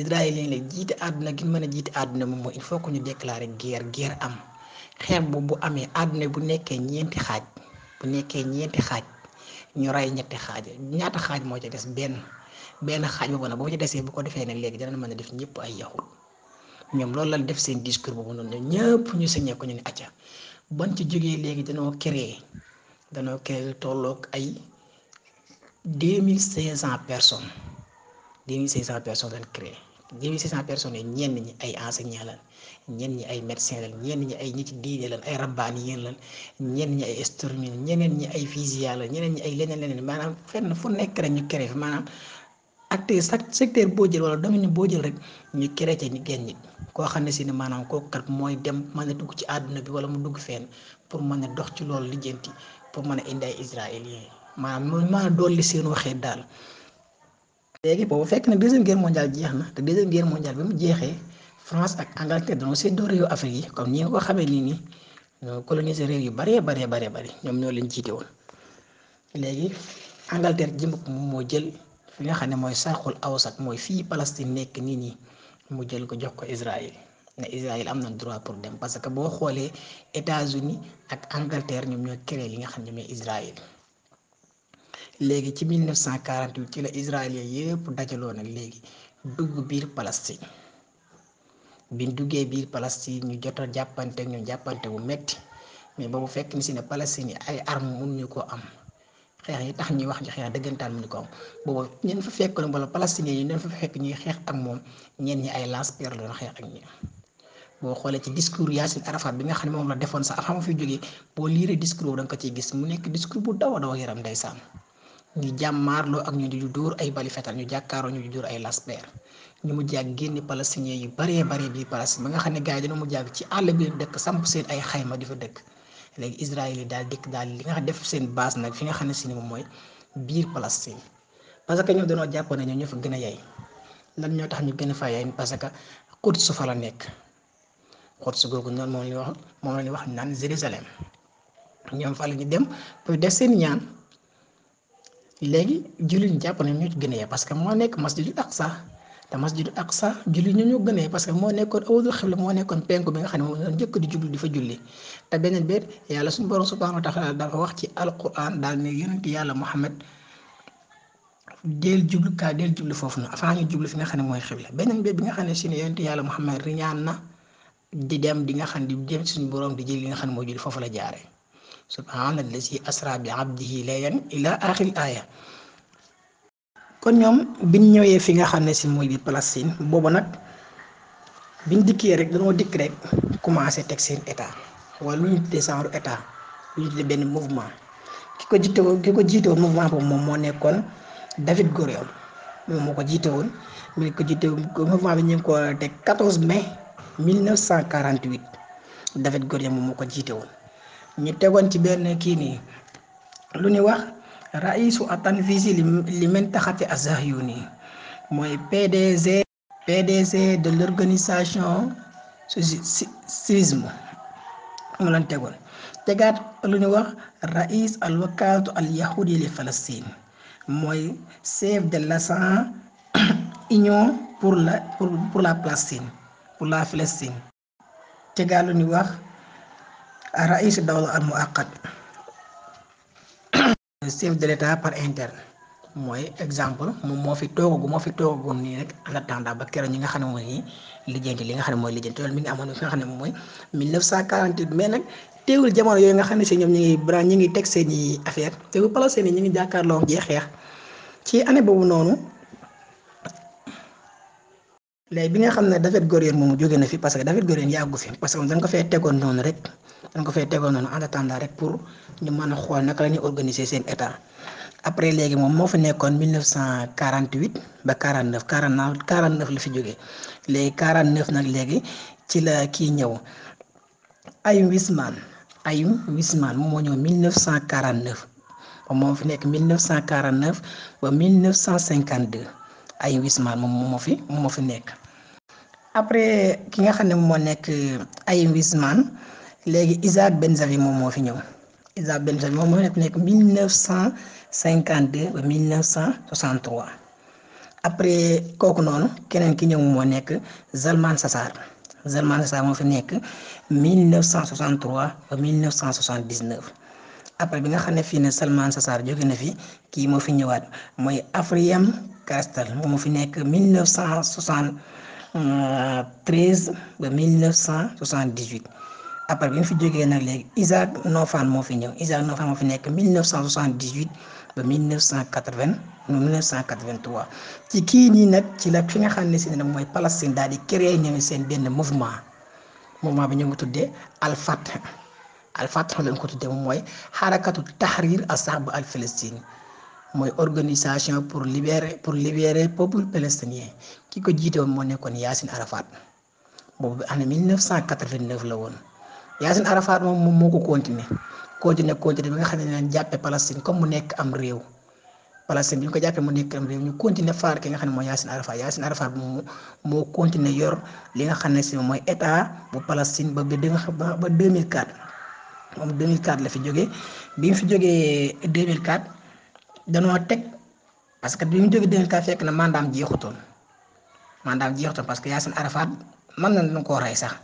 israélien la jiite àdduna gi mën a jiite àdduna bi mooy il faut que ñu déclarer guerre am xeex bu amee àdduna bu nekkee ñeenti xaaj ñu rey ñetti xaaj ñaata xaaj moo ci des benn xaaj boobu nag boo ci desee bu ko defee ne léegi dana mën a def ñëpp ay yahud ñoom loolu lañ def seen discours boobu noonu ñëpp ñu signé ko ñu ne acca ban ci jógee léegi danoo créé tolloog ay 2500 personnes 2500 personnes lañ créé 2500 personnes yi ñenn ñi ay enseignants lañ ñenn ñi ay médecins lañ ñenn ñi ay nit diine lañ ay rabbaaniyin lañ ñenn ñi ay historiens ñeneen ñi ay physiciens lañ ñeneen ñi ay leneen maanaam fenn fu nekk rek ñu créé maanaam acteur chaque secteur boo jël wala domaine boo jël rek ñu créé ci ñu génn nit koo xam ne si ne maanaam kooku kat mooy dem mën a dugg ci àdduna bi wala mu dugg fenn pour mën a dox ci loolu lijjanti. pour mën a indi ay israélien maanaam mën a dolli seen waxee daal léegi boobu fekk na deuxième guerre mondiale jeex na te deuxième guerre mondiale bi mu jeexee France ak Angleterre dañoo séddoo réew Afrique yi comme ñi nga ko xamee nii ñoo coloniser réew yu bari ñoom ñoo leen jiite woon léegi Angleterre jëm moom moo jël fi nga xam ne mooy Sarxul Awsat mooy fii Palestine nekk nii mu jël ko jox ko Israël ne Israël am na droit pour dem parce que boo xoolee États-Unis ak Angleterre ñoom ñoo créé li nga xam ne mooy Israël léegi ci 1948 ci la israélien yépp dajaloo nag léegi dugg biir Palestine biñ duggee biir Palestine ñu jot a jàppante ñu jàppante bu metti mais boobu fekk ni si ne Palestine yi ay armes mënuñu koo am xeex yi tax ñuy wax ci xeex dëggantaan mënuñu ko am boobu ñeen fa fekk wala palestiniens yi ñeen fa fekk ñuy xeex ak moom ñeen ñi ay lance-pierre la doon xeex ak ñi boo xoolee ci discours Yasser Arafat bi nga xam ne moom la defoon sax xam nga fi jógee boo liiree discours boobu da nga ko ciy gis mu nekk discours bu daw a daw yaram ndeysaan ñu jàmmaarloo ak ñu di dóor ay bali fetal ñu jàkkaaroo ñu di dóor ay lance-pierre ñu mujj ak génne palestiniens yu baree biir Palestine ba nga xam ne gars yi dina mujj ak ci àll bi dëkk samp seen ay xayma di fa dëkk léegi Israël yi daal dikk daal li nga xam def seen base nag fi nga xam ne si ne moom mooy biir Palestine parce que ñoom dañoo jàpp ne ñoo fa gën a yey lan ñoo tax ñu gën a fa yey parce que Quds fa la nekk Quds googu noonu moom la ñuy wax naan Jérusalem ñoom fa la ñu dem pour def seen ñaan léegi jullit ñu jàpp ne ñoo ci gën a yey parce que moo nekk masjidul aqsa te masjidul aqsa jullit ñoo gën a yey parce que moo nekkoon awdul xibla moo nekkoon penku bi nga xam ne moom njëkk di jublu di fa julli te beneen beet yàlla suñu borom subhanahu wa taala dafa wax ci alquran daal ne yonent yàlla Muhammad del jublu foofu na avant ñu jublu fi nga xam ne mooy xibla beneen beet bi nga xam ne si ne yonent yàlla Muhammad riñaan na di dem di nga xam di dem suñu borom di jël li nga xam ne mooy julli foofu la jaare subhaana allazi asra bi abdihi laylan ila axiri aaya kon ñoom biñ ñëwee fi nga xam ne si mooy biir Palestine boobu nag biñ dikkee rek dañoo dikk rek commencé teg seen état wala lu ñu tuddee genre état lu ñu tuddee benn mouvement ki ko jiite woon mouvement boobu moom moo nekkoon David Gorion moom moo ko jiite woon mouvement bi ñu ngi ko teg 14 mai 1948 David Gorier moom moo ko jiite woon. ñu tegoon ci benn kii nii lu ñuy wax raisu at-tanfizi li mintaxati az-Zahyuni mooy PDG de l'organisation sionisme mu lañ tegoon. tegaat lu ñuy wax rais al wakalatu al yahudi li Palestine mooy chef de l'agence union pour la Palestine. tegaat lu ñuy wax rais dawla al muaqat chef de l'état par interne mooy exemple moom moo fi toogagu nii rek en attendant ba keroog ñi nga xam ne mooy lijjanti li nga xam ne mooy lijjanti loolu mi ngi amoon fi nga xam ne moom mooy 1948 mais nag teewul jamono yooyu nga xam ne si ñoom ñi ngi teg seen i affaire teewul Palestine yi ñu ngi jàkkaarloo jee xeex ci année boobu noonu. léegi bi nga xam ne David Gorier moomu jóge na fi parce que David Gorier yàggu fi parce que dañ ko fee tegoon noonu en attendant rek pour ñu mën a xool naka la ñuy organiser seen état après léegi moom moo fi nekkoon 1948 ba 49 la fi jógee léegi 49 nag léegi ci la kii ñëw Hayim Weizmann moom moo ñëw 1949 moom fi nekk 1949 ba 1952 Hayim Weizmann moom moo fi nekk. après ki nga xam ne moo nekk Hayim Weizmann léegi Isaac Ben-Zavie moom moo fi ñëw Isaac Ben-Zavie moom moo nekk 1952 ba 1963 après kooku noonu keneen ki ñëw moo nekk Zalman Sazar moo fi nekk 1963 ba 1979 après bi nga xam ne fii ne Zalman Sazar jóge na fi kii moo fi ñëwaat mooy Ephraim Kastel moom moo fi nekk 1973 ba 1978 après bi ñu fi jógee nag léegi Isaac Nofan moo fi ñëw moo fi nekk 1978 ba 1983 ci kii nii nag ci la fi nga xam ne si ne mooy Palestine daal di créer ñoom seen benn mouvement bi ñu ngi tuddee al-Fatah lañ ko tuddee moom mooy xarakatu tahrir as-Sha'b al-Palestini mooy organisation pour libérer peuple palestinien ki ko jiite woon moo nekkoon Yassin Arafat boobu année 1989 la woon Yassin Arafat moom moo ko continuer bi nga xam ne leen jàppe Palestine comme mu nekk am réew Palestine bi ñu ko jàppee mu nekk am réew ñu continuer faar ki nga xam ne mooy Yassin Arafat moo continuer yor li nga xam ne si mooy état bu Palestine ba 2004 moom 2004 la fi jógee bi mu fi jógee 2004 danoo teg parce que bi mu jógee 2004 fekk na mandaam jeexutoon parce que Yassin Arafat mën na koo rey sax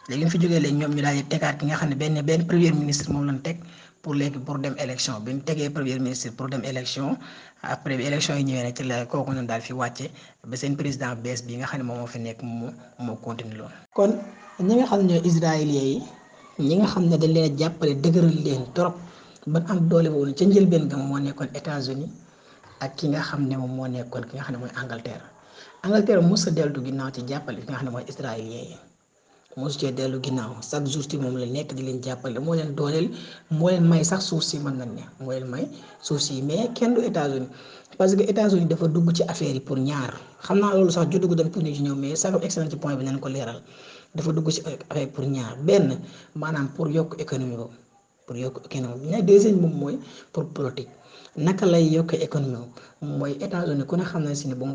léegi ñu fi jógee léegi ñoom ñu daal di tegaat ki nga xam ne benn premier ministre moom lañ teg pour dem élection bi ñu tegee premier ministre pour dem élection après bi élection yi ñëwee nag ci la kooku noonu daal fi wàcce ba seen président bees bi nga xam ne moom moo fi nekk moo continue loolu. kon ñi nga xam ne ñooy israéliens yi ñi nga xam ne dañ leen a jàppale dëgëral leen trop ban am doole boobu ca njëlbeen ga moo nekkoon États-Unis ak ki nga xam ne moom moo nekkoon ki nga xam ne mooy Angleterre mos a dellu ginnaaw ci jàppale ki nga xam ne mooy israéliens yi. mosu cee dellu ginnaaw chaque jour ci moom la nekk di leen jàppale moo leen dooleel moo leen may sax suuf si mën nañ ne moo leen may suuf si mais kenn du États-Unis parce que États-Unis dafa dugg ci affaire yi pour ñaar xam naa loolu sax jotagu dem pour ñu ci ñëw mais sax excellent ci point bi nañ ko leeral dafa dugg ci affaire pour ñaar benn maanaam pour yokk économie boobu mais deuxième moom mooy pour politique naka lay yokkee économie mooy États-Unis ku ne xam na si ne buñ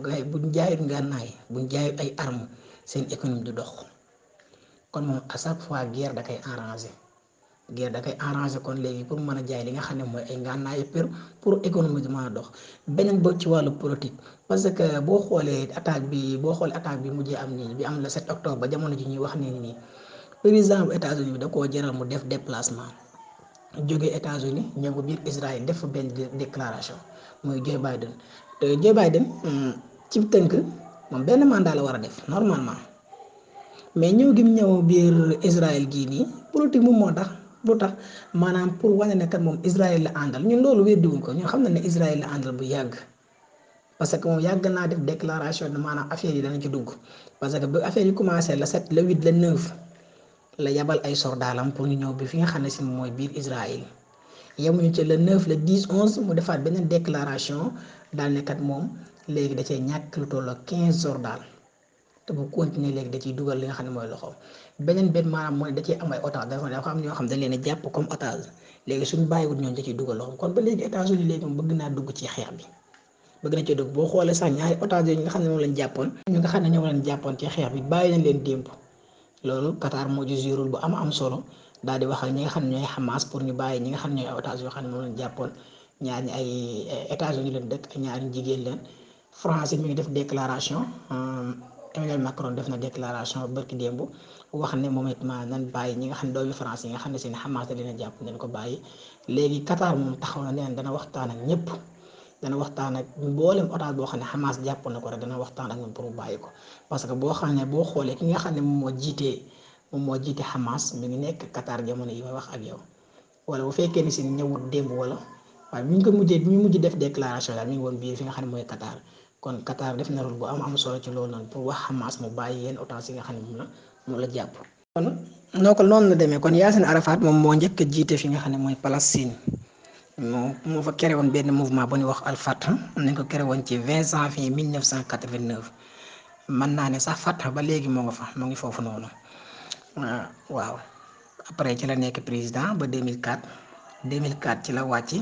jaayut ngànnaay buñ jaayut ay armes seen économie du dox. kon moom à chaque fois guerre da koy arrangé kon léegi pour mën a jaay li nga xam ne mooy ay ngànnaay pour économie bi mën a dox beneen ba ci wàllu politique parce que boo xoolee attaque bi mujjee am nii bi am le 7 octobre ba jamono ji ñuy wax nii président bu États-Unis bi da koo jaral mu def déplacement jógee États-Unis ñëw ba biir Israël def fa benn déclaration muy Joe Biden te Joe Biden ci tënk moom benn mandat la war a def normalement. mais ñëw gi mu ñëw biir Israël gii nii politique moom moo tax lu tax maanaam pour wane ne kat moom Israël la àndal ñun loolu weddiwuñ ko ñun xam na ne Israël la àndal bu yàgg parce que moom yàgg naa def déclaration de maanaam affaire yi dana ci dugg parce que ba affaire yi commencé le 7 le 8 le 9 la yabal ay soldaalam pour ñu ñëw bi fi nga xam ne si mooy biir Israël yemuñu ci le 9 le 10 11 mu defaat beneen déclaration daal ne kat moom léegi da cee ñàkk lu toll ak 15 soldats te te bu continuer léegi da ciy dugal li nga xam ne mooy loxoom. beneen bet maanaam mooy da ciy am ay otage dafa am ñoo xam dañ leen a jàpp comme otage léegi suñu bàyyiwul ñoom da ciy dugal loxoom kon ba léegi États-Unis léegi moom bëgg naa dugg ci xeex bi. bëgg na ci dugg boo xoolee sax ñaari otage yooyu nga xam ne moom lañ jàppoon ñu nga xam ne ñoom lañ jàppoon ci xeex bi bàyyi nañ leen démb loolu Qatar moo ci joué rôle bu am solo daal di wax ak ñi nga xam ne ñooy Hamas pour ñu bàyyi ñi nga xam ne ñooy ay otage yoo xam ne moom lañ jàppoon ñaar ñi ay États-Unis leen dëkk ñaari jigéen leen France mi ngi def déclaration Emmanuel Macron def na déclaration barki démb wax ne moom it ma nan bàyyi ñi nga xam ne doomi France yi nga xam ne seen Hamas da leen a jàpp nañ ko bàyyi léegi Qatar moom taxaw na neen dana waxtaan ak ñëpp dana waxtaan ak mboolem otage boo xam ne Hamas jàpp na ko rek dana waxtaan ak moom pour mu bàyyi ko parce que boo xam ne boo xoolee ki nga xam ne moom moo jiite Hamas mi ngi nekk Qatar jamono yi may wax ak yow wala bu fekkee ni si ñëwut démb wala waaye bi ñu mujj def déclaration daal mi ngi woon biir fi nga xam ne mooy Qatar kon Qatar def na rôle bu am solo ci loolu noonu pour wax Hamas mu bàyyi yenn otage yi nga xam ne moom la jàpp. kon noo ko noonu la demee kon Yasser Arafat moom moo njëkk a jiite fi nga xam ne mooy Palestine. moo fa créé woon benn mouvement bu ñuy wax Al Fatah nañ ko créé woon ci 20 janvier 1989 mën naa ne sax Fatah ba léegi moo nga fa mu ngi foofu noonu waaw après ci la nekk président ba 2004 ci la wàcc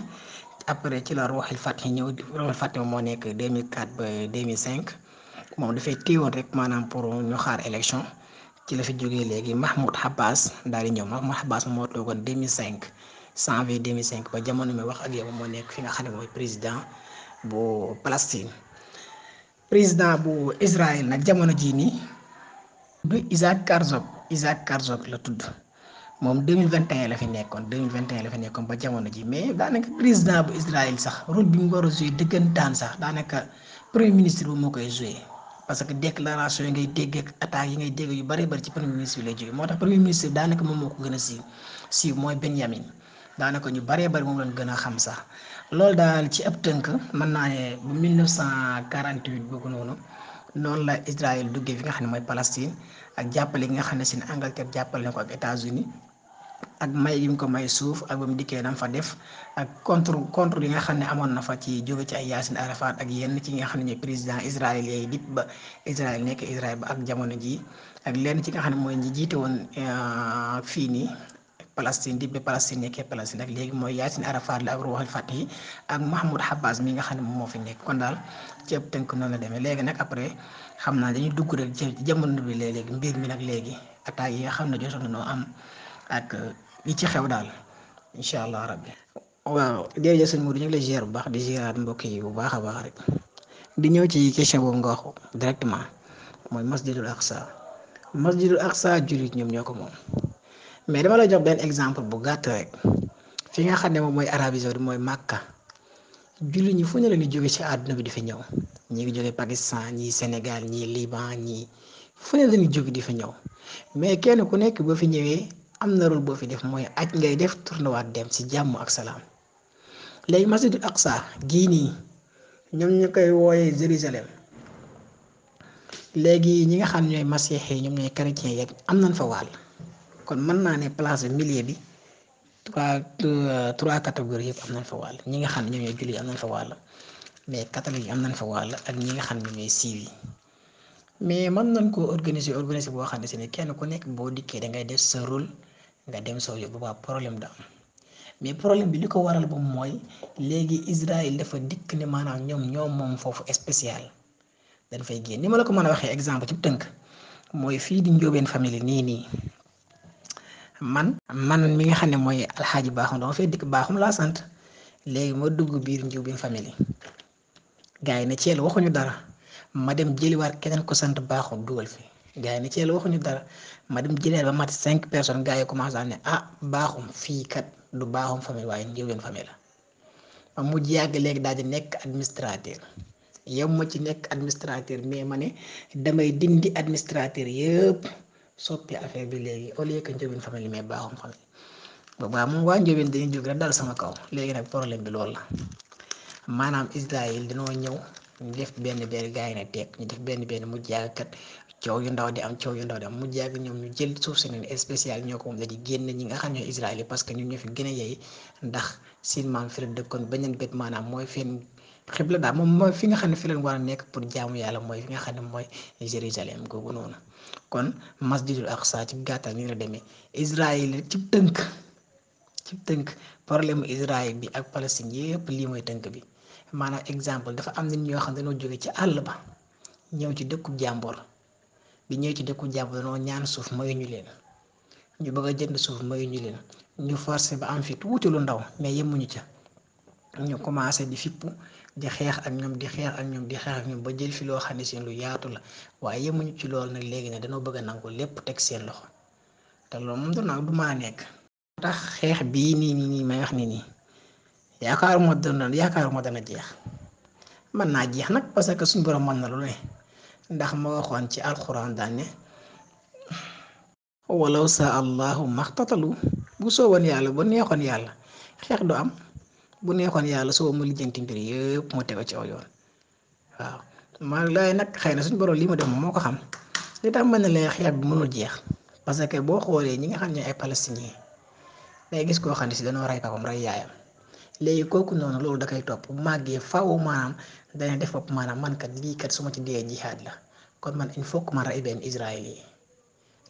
après ci la Ruuhul Fatah ñëw Ruuhul Fatah moo nekk 2004 ba 2005 moom dafay téewoon rek maanaam pour ñu xaar élection ci la fi jógee léegi Mahmoud Abbas daal di ñëw Mahmoud Abbas moo toogoon 2005. janvier 2005 ba jamono mi wax ak yow moo nekk fi nga xam ne mooy président bu Palestine président bu Israël nag jamono jii nii du Isaac Herzog la tudd moom 2021 la fi nekkoon ba jamono ji mais daanaka président bu Israël sax rôle bi mu war a joué dëggantaan sax daanaka premier ministre bu moo koy joué parce que déclaration yi ngay dégg ak attaques yi ngay dégg yu bari ci premier ministre bi lay jógee moo tax premier ministre daanaka moom moo ko gën a siiw mooy Benjamin daanaka ñu baree bari moom lañ gën a xam sax loolu daal ci ab tënk mën naa ne bu 1948 boobu noonu la Israël duggee fi nga xam ne mooy Palestine ak jàppale gi nga xam ne seen Angleterre jàppale na ko ak États-Unis ak may gi mu ko may suuf ak ba mu dikkee dam fa def ak contre yi nga xam ne amoon na fa ci jóge ci ay Yasser Arafat ak yenn ci nga xam ne ñooy président israélien yi dip ba Israël nekk Israël ba ak jamono ji ak lenn ci nga xam ne mooy ñi jiite woon fii nii Palestine di ba Palestine nekkee Palestine ak léegi mooy Yasser Arafat la ak Ruuhul Fatah yi ak Mahmoud Abbas mi nga xam ne moom moo fi nekk kon daal ceeb tënk noonu la demee léegi nag après xam naa dañuy dugg rek ci jamono bi léegi mbir mi nag léegi attaques yi nga xam ne jotoon nañoo am ak li ci xew daal incha allah rabbi. waaw jërëjëf sëñ Modou ñu ngi lay ziar bu baax di ziaraat mbokk yi bu baax a baax rek di ñëw ci question boobu nga wax directement mooy masjidul aqsa jullit ñoom ñoo ko moom. mais dama la jox benn exemple bu gàtt rek fi nga xam ne moom mooy Arabie Saoudite mooy Makka julli ñi fu ne la ñu jóge ci àdduna bi di fi ñëw ñi ngi jóge Pakistan ñii Sénégal ñii Liban ñii fu ne la ñu jóge di fi ñëw mais kenn ku nekk boo fi ñëwee am na rôle boo fi def mooy aj ngay def tournewaat dem ci jàmm ak salaam léegi masjidul Aqsa gii nii ñoom ñu koy wooyee Jérusalem léegi ñi nga xam ñooy masiix yi ñoom ñooy chrétiens yeeg am nañ fa wàll. kon mën naa ne place bi milieu bi trois catégories yëpp am nañ fa wàll ñi nga xam ne ñoom ñooy julli am nañ fa wàll mais catholique yi am nañ fa wàll ak ñi nga xam ne ñooy siiw yi mais mën nañ koo organiser boo xam ne si ne kenn ku nekk boo dikkee da ngay def sa rôle nga dem soo yóbbu ba problème da am mais problème bi li ko waral moom mooy léegi Israël dafa dikk ne maanaam ñoom moom foofu spécial dañ fay génn ni ma la ko mën a waxee exemple ci tënk mooy fii di Njóobeen famille nii. man mi nga xam ne mooy alxaaji baaxum dama fay dikk baaxum laa sant léegi ma dugg biir Njóobeen famille gars yi ne Thiel waxuñu dara ma dem jëliwaat keneen ko sant baaxum dugal fi gars yi ne Thiel waxuñu dara ma dem jëliwaat ba mat 5 personnes gars yi commencé ne baaxum fii kat du baaxum famille waaye Njóobeen famille la ma mujj yàgg léegi daal di nekk administrateur yow ma ci nekk administrateur mais ma ne damay dindi administrateur yëpp. soppi affaire bi léegi au lieu que Njóobeen famille mais baaxum famille boobaa moom waa Njóobeen dañuy jóg rek dal sama kaw léegi nag problème bi loolu la maanaam Israël dañoo ñëw ñu def benn gars yi ne teg ñu def benn mu jàgg kat coow yu ndaw di am mu jàgg ñoom ñu jël suuf si ne spécial ñoo ko moom dañuy génn ñi nga xam ñooy Israël yi parce que ñun ñoo fi gën a yey ndax seen maam fi la dëkkoon beneen bët maanaam mooy xibla daal moom mooy fi nga xam ne fi leen war a nekk pour jaamu yàlla mooy fi nga xam ne mooy Jérusalem googu noonu kon masjidul aqsa ci gàttal ni la demee Israël ci tënk problème Israël bi ak Palestine yépp lii mooy tënk bi maanaam exemple dafa am nit ñoo xam ne dañoo jóge ci àll ba ñëw ci dëkku jàmbur bi ñëw ci dëkku jàmbur dañoo ñaan suuf mayuñu leen ñu bëgg a jënd suuf mayuñu leen ñu forcé ba am fi tuuti lu ndaw mais yemuñu ca ñu commencé di fippu di xeex ak ñoom di xeex ak ñoom di xeex ak ñoom ba jël fi loo xam ne seen lu yaatu la waaye yemuñu ci loolu nag léegi ne dañoo bëgg a nangu lépp teg seen loxo te loolu moom du maa nekk. tax xeex bii nii may wax nii yaakaaruma dana jeex mën naa jeex nag parce que suñ borom mën na lu ne ndax ma waxoon ci alxuraan daan ne walaw saa allahu maxtatalu bu soowoon yàlla bu neexoon yàlla xeex du am bu neexoon yàlla soo mu lijjanti mbir yëpp mu tegu ci aw yoon waaw man lay nag xëy na suñ borom lii ma def moo ko xam li tax mën na leen xeex bi mënul jeex parce que boo xoolee ñi nga xam ne ay palestiniens day gis koo xam ne si dañoo rey papam rey yaayam léegi kooku noonu loolu da koy topp bu màggee faw maanaam dana def bopp maanaam man kat lii kat su ma ci dee jihaad la kon man il faut que man rey benn Israël yi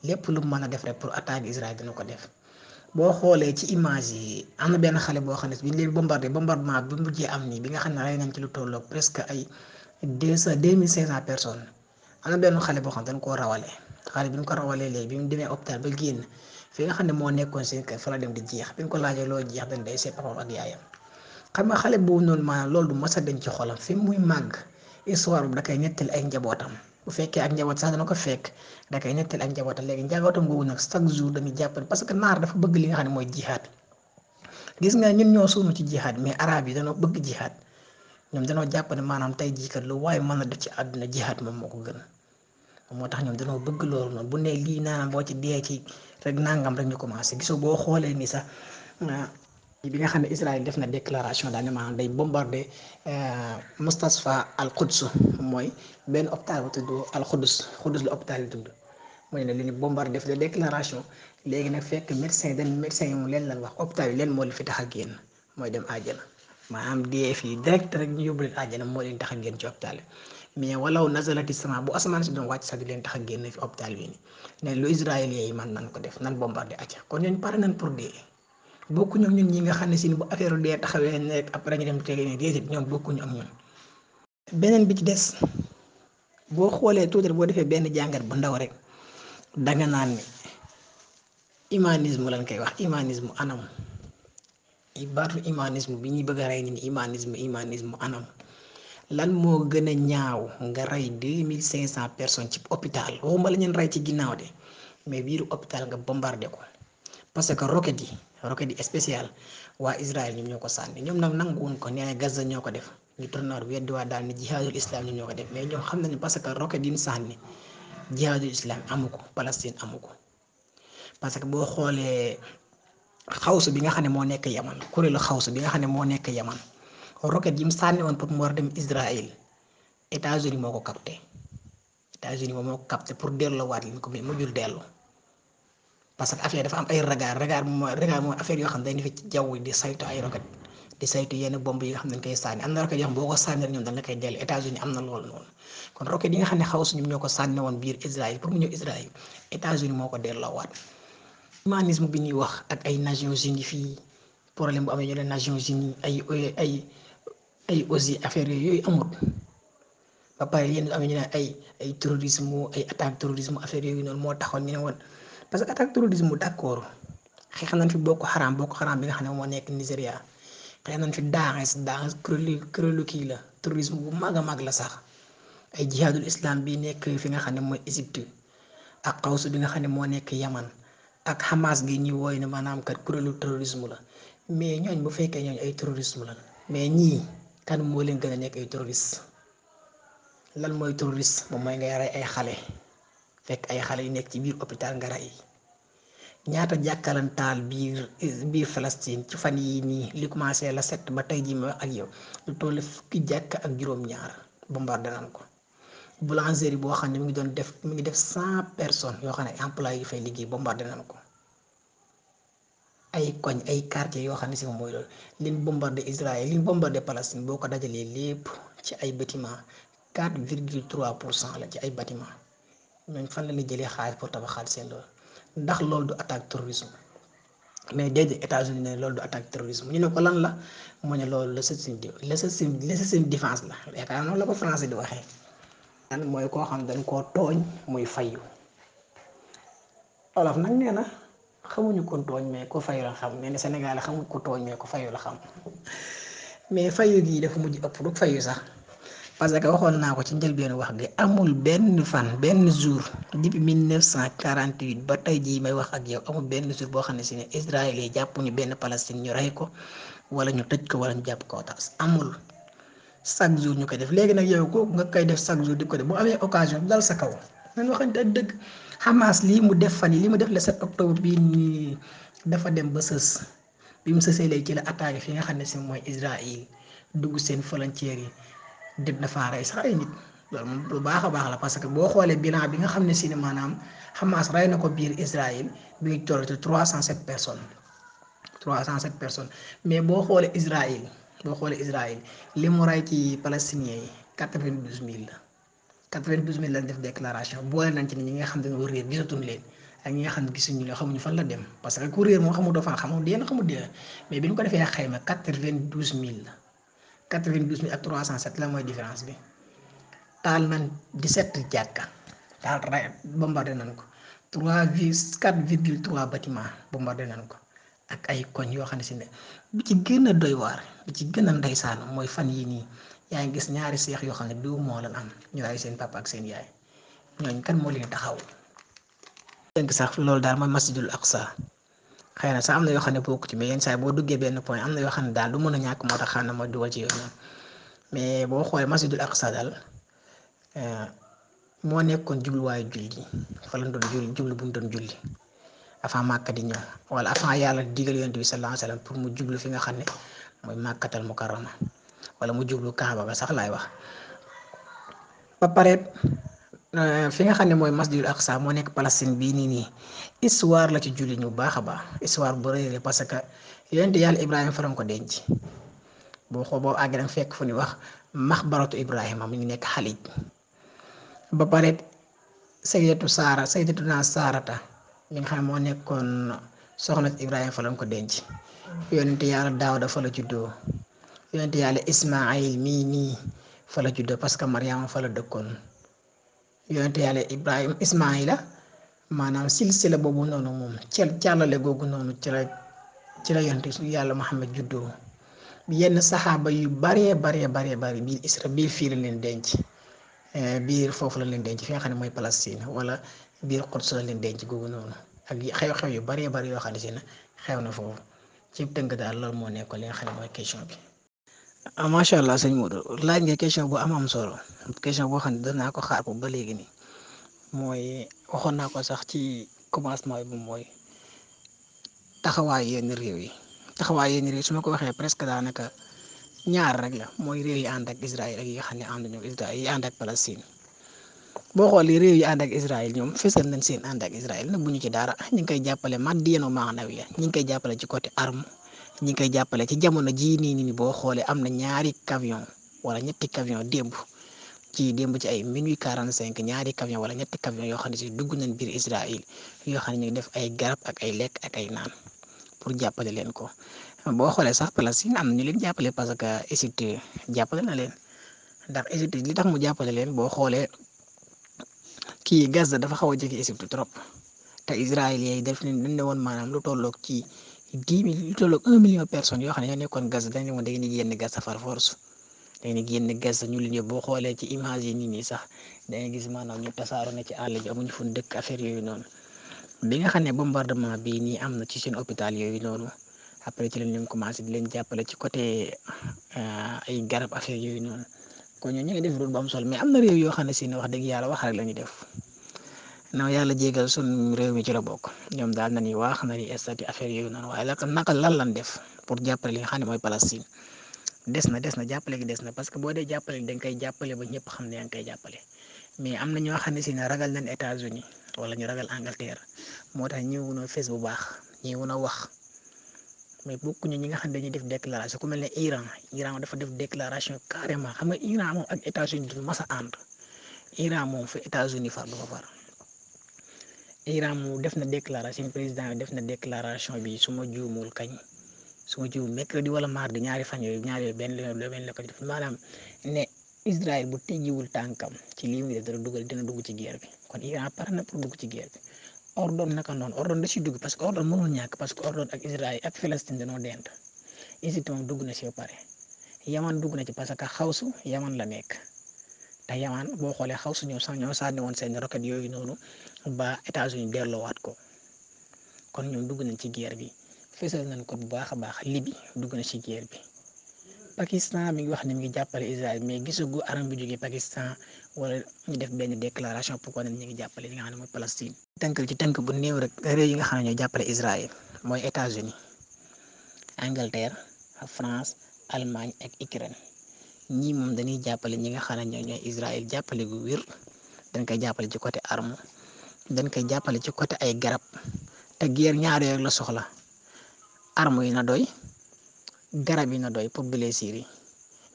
lépp lu mu mën a def rek pour attaquer Israël dina ko def boo xoolee ci image yi am na benn xale boo xam ne bi ñu leen bombardement bi mujjee am nii bi nga xam ne rey nañ ci lu tolloog presque ay 2500 personnes am na benn xale boo xam ne dañ koo rawale xale bi ñu ko rawalee léegi bi mu demee hôpital ba génn fi nga xam ne moo nekkoon seen kër fa la dem di jeex bi ñu ko laajee loo jeex dañ day seet papam ak yaayam xam nga xale boobu noonu maanaam loolu du mës a denc ci xolam fi muy màgg histoire bu da koy nettali ay njabootam bu fekkee ak njaboot sax dana ko fekk da koy nettali ak njabootam léegi njabootam googu nag chaque jour dañuy jàpp parce que naar dafa bëgg li nga xam ne mooy jihaad gis nga ñun ñoo suunu ci jihaad mais arab yi dañoo bëgg jihaad ñoom dañoo jàpp ne maanaam tey jii kat lu waaye mën a def ci àdduna jihaad moom moo ko gën moo tax ñoom dañoo bëgg loolu noonu bu ne lii naanam boo ci dee ci rek nangam rek ñu commencé gisoo boo xoolee ni sax bi nga xam ne Israël def na déclaration daal ne maanaam day bombardé Mustasfa al Quds mooy benn hôpital bu tudd al Quds la hôpital yi tudd mooy ne li ñu bombardé def de déclaration léegi nag fekk médecin yi mu leen lan wax hôpital yi leen moo leen fi tax a génn mooy dem àjjana maanaam dee fii direct rek ñu yóbbu leen àjjana moo leen tax a génn ci hôpital yi mais walaw nazalati sama bu asamaan si doon wàcc sax di leen tax a génn fi hôpital bi nii ne lu israélien yi man nan ko def nan bombardé acca kon ñooñu pare nañ pour dee bokkuñu ak ñun ñi nga xam ne si bu affaire dee taxawee ne rek après ñu dem tege ne déedéet ñoom bokkuñu ak ñun. beneen bi ci des boo xoolee tuuti rek boo defee benn jàngat bu ndaw rek danga naan ni humanisme lañ koy wax humanisme anam baatu humanisme bi ñuy bëgg a rey ni humanisme anam. lan moo gën a ñaaw nga rey 2500 personnes ci hôpital waxuma la ñeen rey ci ginnaaw de mais biiru hôpital nga bombardé ko parce que roquette yi spécial waa Israël ñoom ñoo ko sànni ñoom nag nanguwuñ ko nee na Gaza ñoo ko def ñu tournaar weddi waa daal ni jihaadul islam ñoom ñoo ko def mais ñoom xam nañu parce que roquette yi ñu sànni jihaadul islam amu ko Palestine amu ko parce que boo xoolee xawsu bi nga xam ne moo nekk Yaman kuréelu xawsu bi nga xam ne moo nekk Yaman roquette yi mu sànni woon pour mu war a dem Israël États-Unis moo ko capté moo ko capté pour delloowaat li ñu ko mujjul dellu parce que affaire dafa am ay radar mooy affaire yoo xam ne day nekk ci jaww di saytu ay roquette di saytu yenn bomb yi nga xam ne dañ koy sànni am na roquette yoo xam boo ko sànni ñoom dañ la koy dellu États-Unis am na loolu noonu kon roquette yi nga xam ne xaw suñu ñoo ko sànni woon biir Israël pour mu ñëw Israël États-Unis moo ko delloowaat. humanisme bi ñuy wax ak ay Nations Unies fii problème bu amee ñu ne Nations Unies ay aussi affaire yooyu amul ba pare yéen am ñu ne ay terrorisme ay attaque terrorisme affaire yooyu noonu moo taxoon ñu ne woon parce que attaque terrorisme d'accord xeex nañ fi Boko Haram bi nga xam ne moo nekk Nigéria xeex nañ fi Daesh kuréelu kii la terrorisme bu mag a mag la sax ay jihaadul islam bi nekk fi nga xam ne mooy Égypte ak xawsu bi nga xam ne moo nekk Yaman ak Hamas gi ñuy wooy ne maanaam kat kuréelu terrorisme la mais ñooñ bu fekkee ñooñ ay terrorisme la mais ñii kan moo leen gën a nekk ay terroriste lan mooy terroriste moom mooy ngay rey ay xale fekk ay xale yu nekk ci biir hôpital nga rey ñaata jàkkalantaal biir Palestine ci fan yii nii li commencé la 7 ba tey jii ma ak yow lu toll fukki jàkk ak juróom-ñaar bombardé nañ ko boulangerie boo xam ne mi ngi def 100 personnes yoo xam ne employé yi fay liggéey bombardé nañ ko ay koñ ay quartier yoo xam ne si moom mooy loolu liñ bombardé Israël liñ bombardé Palestine boo ko dajalee lépp ci ay bâtiment 4,3% la ci ay bâtiment ñooñ fan la ñuy jëlee xaalis pour tabaxaat seen loolu ndax loolu du attaque terrorisme mais déedéet États-Unis ne loolu du attaque terrorisme ñu ne ko lan la mu ne loolu légitime défense la yaakaar noonu la ko français di waxee. an mooy koo xam dañ koo tooñ muy fayu olof nag nee na xamuñu ko tooñ mais ko fayu la xam nee na Sénégal xamuñ ko tooñ mais ko fayu la xam mais fayu gii dafa mujj ëpp du fayu sax parce que waxoon naa ko ci njëlbéenu wax gi amul benn fan benn jour depuis 1948 ba tey jii may wax ak yow amul benn jour boo xam ne si ne Israël yi jàppuñu benn Palestine ñu rey ko wala ñu tëj ko wala ñu jàpp ko tax amul chaque jour ñu koy def léegi nag yow ko nga koy def chaque jour di ko def bu amee occasion dal sa kaw nañ waxante dëgg Hamas lii mu def fan yi li mu def le 7 octobre bii nii dafa dem ba sës bi mu sësee léegi ci la attaqué fi nga xam ne si mooy Israël dugg seen frontières yi def dafa rey sax ay nit loolu moom lu baax a baax la parce que boo xoolee bilan bi nga xam ne si ne maanaam Hamas rey na ko biir Israël bi ngi toll ci 307 personnes 307 personnes mais boo xoolee Israël li mu rey ci palestiniens yi 92 000 la 92 000 lañ def déclaration boole nañ ci ni ñi nga xam ne dañoo réer gisatuñ leen ak ñi nga xam ne gisuñu leen xamuñu fan la dem parce que ku réer moom xamutoo fan xamul dee na xamul dee mais bi ñu ko defee xayma 92 000 la 92 000 ak 307 la mooy différence bi taal nañ 17 jàkka taal rey bombardé nañ ko 4,3 bâtiment bombardé nañ ko. ak ay koñ yoo xam ne si ne bi ci gën a doy waar bi ci gën a ndeysaan mooy fan yii nii yaa ngi gis ñaari seex yoo xam ne du moo leen am ñu ay seen papa ak seen yaay ñooñ kan moo leen taxaw. dëgg sax loolu daal mooy masjidul aqsa xëy na sax am na yoo xam ne bokku ci mais yenn saa boo duggee benn point am na yoo xam ne daal du mën a ñàkk moo tax xam ne mooy dugal ci yoon noonu mais boo xoolee masjidul aqsa daal moo nekkoon jubluwaayu julli fa lañ doon jublu bu ñu doon julli. avant màkka di ñëw wala avant yàlla digal yonent bi sallallahu alayhi wasallam pour mu jublu fi nga xam ne mooy màkkatal mukarrama wala mu jublu kaaba ga sax laay wax ba pare fi nga xam ne mooy masjidul aqsa moo nekk Palestine bii nii histoire la ci julli ñu baax a baax histoire bu rëy la parce que yonent yàlla Ibrahima fa lañ ko denc boo xoo boo àggee danga fekk fu ñuy wax maxbaratu Ibrahima mu ngi nekk Xalij ba pare sayyidatuna Saarata li nga xam ne moo nekkoon soxna Ibrahima fa lañ ko denc yonente yàlla Daawda fa la juddoo yonente yàlla Ismaayil mii nii fa la juddoo parce que Mariama fa la dëkkoon yonente yàlla Ibrahima Ismaayila maanaam silsila boobu noonu moom càllale googu noonu ci la yonente yàlla Muhammad juddoo yenn saxaaba yu baree biir biir fii la leen denc biir foofu la leen denc fi nga xam ne mooy Palestine wala biir Quds la leen denc googu noonu ak xew-xew yu bari yoo xam ne si ne xew na foofu ci tënk daal loolu moo nekk li nga xam ne mooy question bi. macha allah sëñ Modou laaj nga question bu am solo question boo xam ne danaa ko xaar ba léegi nii mooy waxoon naa ko sax ci commencement bi mooy taxawaay yenn réew yi su ma ko waxee presque daanaka ñaar rek la mooy réew yi ànd ak Israël ak yi nga xam ne ànd ñoo Israël yi ànd ak Palestine. boo xoolee réew yi ànd ak Israël ñoom fesal nañ seen ànd ak Israël nag bu ñu ci dara ñu ngi koy jàppale maddiyan wa ma'nawiyan ñu ngi koy jàppale ci côté arme ñu ngi koy jàppale ci jamono jii nii boo xoolee am na ñaari camion wala ñetti camion démb ci ay minuit 45 ñaari camion wala ñetti camion yoo xam ne si dugg nañ biir Israël yoo xam ne ñu ngi def ay garab ak ay lekk ak ay naan pour jàppale leen ko boo xoolee sax Palestine am na ñu leen jàppale parce que Égypte jàppale na leen ndax Égypte li tax mu jàppale leen boo xoolee. kii Gaza dafa xaw a jege Égypte trop te israéliens yi def nañ ne woon maanaam lu tolloog ci 1 million personnes yoo xam ne ñoo nekkoon Gaza dañ ne woon da ngeen di génn Gaza par force da ngeen di génn Gaza ñu leen boo xoolee ci image yi nii sax da ngay gis maanaam ñu tasaaroo na ci àll bi amuñu fu dëkk affaire yooyu noonu bi nga xam ne bombardement bii nii am na ci seen hôpital yooyu noonu après ci lañ leen commencé di leen jàppale ci côté ay garab affaire yooyu noonu. kon ñoo ñu ngi def rôle bu am solo mais am na réew yoo xam ne si ne wax dëgg yàlla wax rek la ñuy def na yàlla jégal suñ réew mi ci la bokk ñoom daal nañuy wax nañuy estati affaire yooyu noonu waaye naka lan lan def pour jàppale li nga xam ne mooy Palestine des na jàppale gi des na parce que boo dee jàppale dañ koy jàppale ba ñëpp xam ne yaa ngi koy jàppale mais am na ñoo xam ne si ne ragal nañ États-Unis wala ñu ragal Angleterre moo tax ñëw na fees bu baax ñëw na wax mais bokkuñu ñi nga xam ne dañuy def déclaration ku mel ne Iran dafa def déclaration carrément xam nga Iran moom ak États-Unis du mas a ànd Iran moom fa États-Unis far du fa far Iran moom def na déclaration président bi def na déclaration bi su ma juumul mercredi wala mardi ñaari fan yooyu benn la ko def maanaam ne Israël bu teggiwul tànkam ci lii muy def dina dugg ci guerre bi kon Iran pare na pour dugg ci guerre bi. Ordon naka noonu ordon da ci dugg parce que ordon mënul ñàkk parce que ordon ak Israël ak Palestine dañoo dend Égypte moom dugg na ci ba pare Yaman dugg na ci parce que xawsu Yaman la nekk te Yaman boo xoolee xawsu ñoo sànni woon seen roquette yooyu noonu ba États-Unis delloowaat ko kon ñoom dugg nañ ci guerre bi fësal nañ ko bu baax a baax Libye dugg na ci guerre bi Pakistan mi ngi wax ne mi ngi jàppale Israël mais gisagu arme bi jógee Pakistan wala ñu def benn déclaration pour ko ne ñu ngi jàppale li nga xam ne mooy Palestine. tënk bu néew rek réew yi nga xam ne ñooy jàppale Israël mooy États-Unis Angleterre France Allemagne ak Ukraine ñii moom dañuy jàppale ñi nga xam ne ñooy Israël jàppale gu wér dañ koy jàppale ci côté arme dañ koy jàppale ci côté ay garab te guerre ñaar yooyu la soxla arme yi na doy garab yi na doy pour blessure yi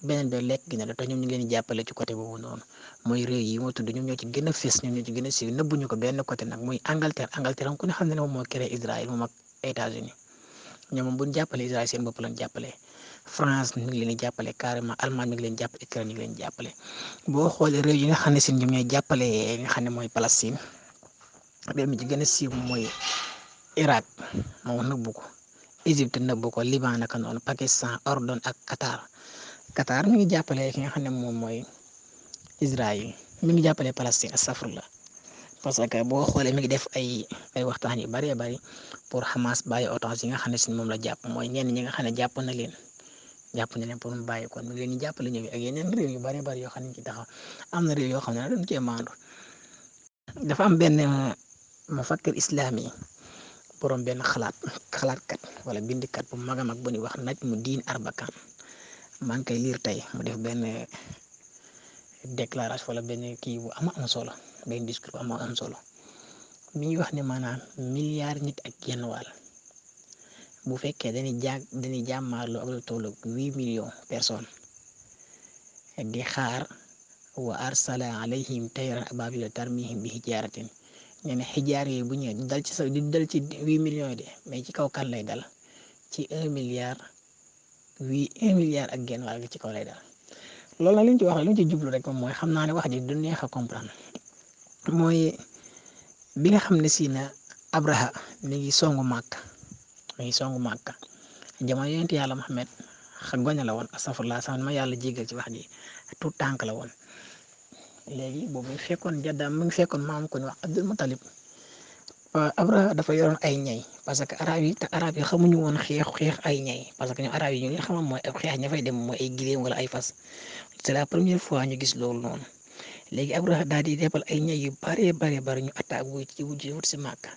beneen bi lekk gi na doy te ñoom ñu ngi leen di jàppale ci côté boobu noonu mooy réew yi moo tudd ñoom ñoo ci gën a fës ñoom ñoo ci gën a siiw nëbbuñu ko benn côté nag muy Angleterre am ku ne xam ne moom moo créé Israël moom ak États-Unis ñoom moom bu ñu jàppale Israël seen bopp lañ jàppale France mi ngi leen di jàppale carrément Allemagne mi ngi leen jàppale Ukraine mi ngi leen jàppale boo xoolee réew yi nga xam ne si ñoom ñooy jàppale nga xam ne mooy Palestine réew mi ci gën a siiw mooy Irak moom nëbbu ko Égypte nëbbu ko Liban naka noonu Pakistan Ordon ak Qatar mi ngi jàppale ki nga xam ne moom mooy Israël mi ngi jàppale Palestine astafurlah parce que boo xoolee mi ngi def ay waxtaan yu bëree bëri pour Hamas bàyyi otage yi nga xam ne si moom la jàpp mooy ñenn ñi nga xam ne jàpp na leen pour mu bàyyi kon mi ngi leen di jàppale ñëw ak yeneen réew yu bëree bëri yoo xam ne ci taxaw am na réew yoo xam ne dañu cee maandu dafa am benn mufakkir islami borom benn xalaatkat wala bindikat bu mag a mag bu ñuy wax Najmuddin Arbakan maa ngi koy liir tey mu def benn déclaration wala benn kii bu am solo benn discours bu am solo mi ngi wax ne maanaam milliard nit ak genn wàll bu fekkee dañuy jàmmaarloo ak lu toll ak 8 millions personnes di xaar wa arsala alayhim tayran ababila tarmihim bi hijaratin ñu ne xijaar yooyu bu ñëwee di dal ci 8 millions yi de mais ci kaw kan lay dal ci 1 milliard ak genn wàll gi ci kaw lay dal loolu nag li ñu ci wax li ñu ci jublu rek moom mooy xam naa ne wax ji du neex a comprendre mooy bi nga xam ne si na Abraha mi ngi songu Màkka jamono yonent yàlla Muhammad gone la woon astafurlah sax ma yàlla jégal ci wax ji tout tànk la woon léegi boobu mu ngi fekkoon maam ko ñu wax Abdul Mutalib Abraha dafa yoroon ay ñay parce que arab yi xamuñu woon xeex ay ñay parce que ñoom arab yi ñu li xamoon mooy ab xeex ña fay dem mooy ay giléem wala ay fas c'est la première fois ñu gis loolu noonu léegi Abraha daal di debal ay ñay yu bari ñu attaque wu ci wut si Màkka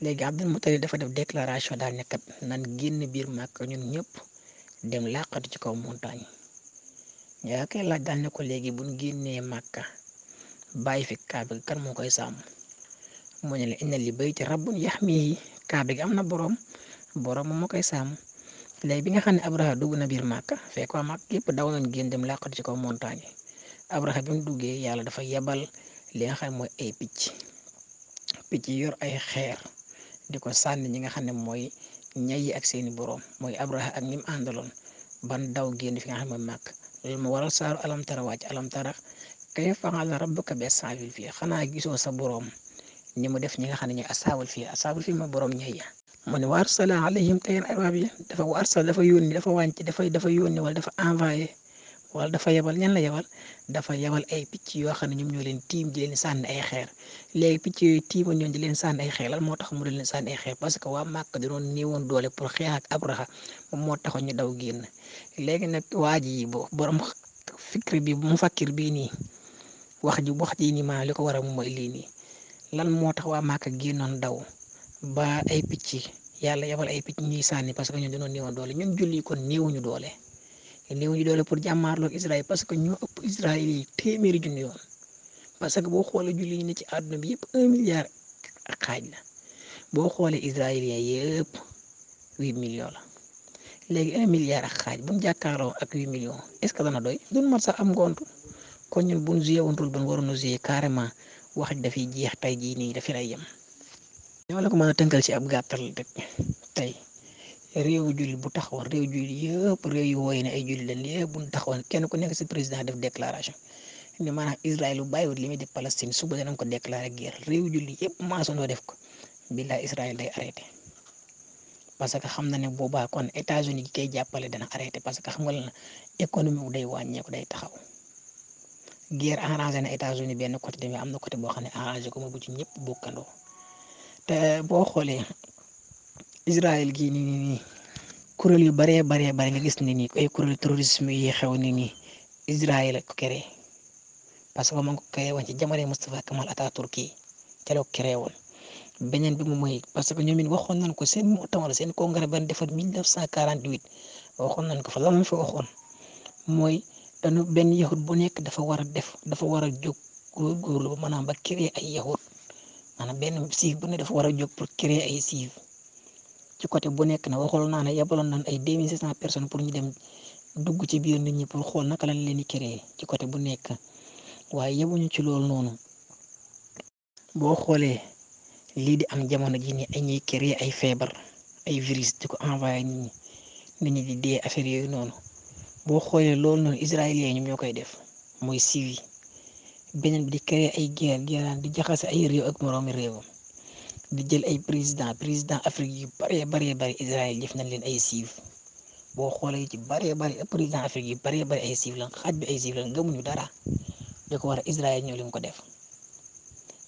léegi Abdul Mutalib dafa def déclaration daal nekkat nan génn biir Màkka ñun ñëpp dem làqatu ci kaw montagne yaa koy laaj daal ne ko léegi bu ñu génnee Màkka bàyyi fi kaaba gi kan moo koy sàmm mu ne la inna li bayti rabbun yaxmihi kaaba gi am na borom moom moo koy sàmm léegi bi nga xam ne Abraha dugg na biir Màkka fekk waa Màkka yëpp daw nañ génn dem làqatu ci kaw montagne yi Abraha bi mu duggee yàlla dafa yebal li nga xam ne mooy ay picc yor ay xeer di ko sànni ñi nga xam ne mooy ñay yi ak seeni borom mooy Abraha ak ñi mu àndaloon ban daw génn fi nga xam ne mooy Màkka loolu moo waral saaru alam tara wàcc alam tara kayfa fa'ala rabbuka bi ashaabil fiil xanaa gisoo sa borom ni mu def ñi nga xam ne ñooy asaabul fiil ma borom ñay ya mu ne wa arsala alayhim tayran abaabil dafa yónni dafa yónni wala dafa envoyé wala dafa yebal ñan la yebal dafa yebal ay picc yoo xam ne ñoom ñoo leen tiim di leen sànni ay xeer léegi picc yooyu tiimoon ñoom di leen sànni ay xeer lan moo tax mu di leen sànni ay xeer parce que waa Màkka di doon néewoon doole pour xeex ak Abraha moom moo taxoon ñu daw génn léegi nag waa ji borom fikri bi mu fakkir bii nii wax ji nii maanaam li ko waral mooy lii nii lan moo tax waa Màkka génnoon daw ba ay picc yàlla yebal ay picc ñuy sànni parce que ñun dañoo néewoon doole ñun julli kon néewuñu doole pour jàmmaarloo ak Israël parce que ñoo ëpp Israël yi téeméeri junni yoon parce que boo xoolee julli yi ne ci àdduna bi yëpp 1 milliard ak xaaj la boo xoolee israélien yëpp 8 millions la léegi 1 milliard ak xaaj bu ñu jàkkaarloo ak 8 millions est ce que dana doy duñ mat sax am ngont kon ñun bu ñu joué woon rôle ba ñu waroon a joué carrément wax dafiy jeex tey jii nii dafi lay yem. ñoo la ko mën a tënkal ci ab gàttal rek tey réewu jullit bu taxawoon réew jullit yëpp réew yu wooye ne ay jullit lañ yëpp bu ñu taxawoon kenn ku nekk si président def déclaration ni maanaam Israël bu bàyyiwut li muy def Palestine suba danañ ko déclaré guerre réew jullit yëpp maasandoo def ko billaay Israël day arrêté parce que xam na ne boobaa kon États-Unis gi koy jàppale dana arrêté parce que xam nga la économie wu day wàññeeku day taxaw guerre arrangé na États-Unis benn côté tamit am na côté boo xam ne arrangé ko mu bu ci ñëpp bokkandoo te boo xoolee Israël gii nii kuréel yu baree bare nga gis ne nii ay kuréel terrorisme yi xew ni nii Israël ko créé parce que moom ko créé woon ci jamono Mustafa Kamal Atatürk ca la ko créé woon beneen bi moom mooy parce que ñoom it waxoon nañ ko seen mu'tamar seen congrès ban defoon 1948 waxoon nañ ko fa lan lañ fa waxoon mooy dañu benn yahut bu nekk dafa war a def dafa war a jóg góorgóorlu ba maanaam ba créer ay yahut maanaam benn siif bu ne dafa war a jóg pour créer ay siif ci côté bu nekk na waxoon naa ne yabaloon nañ ay 2600 personnes pour ñu dem dugg ci biir nit ñi pour xool naka lañ leen di créer ci côté bu nekk waaye yebuñu ci loolu noonu boo xoolee lii di am jamono ji ni ay ñuy créer ay feebar ay virus di ko envoyé nit ñi di dee affaire yooyu noonu boo xoolee loolu noonu israéliens ñoom ñoo koy def mooy civi beneen bi di créer ay guerre di jaxase ay réew ak moroomi réewam di jël ay président Afrique yu baree bari Israël def nañ leen ay civi boo xoolee ci baree bari président Afrique yu baree bari ay civi la xaaj bi ay civi la gëmuñu dara di ko war a Israël ñoo leen ko def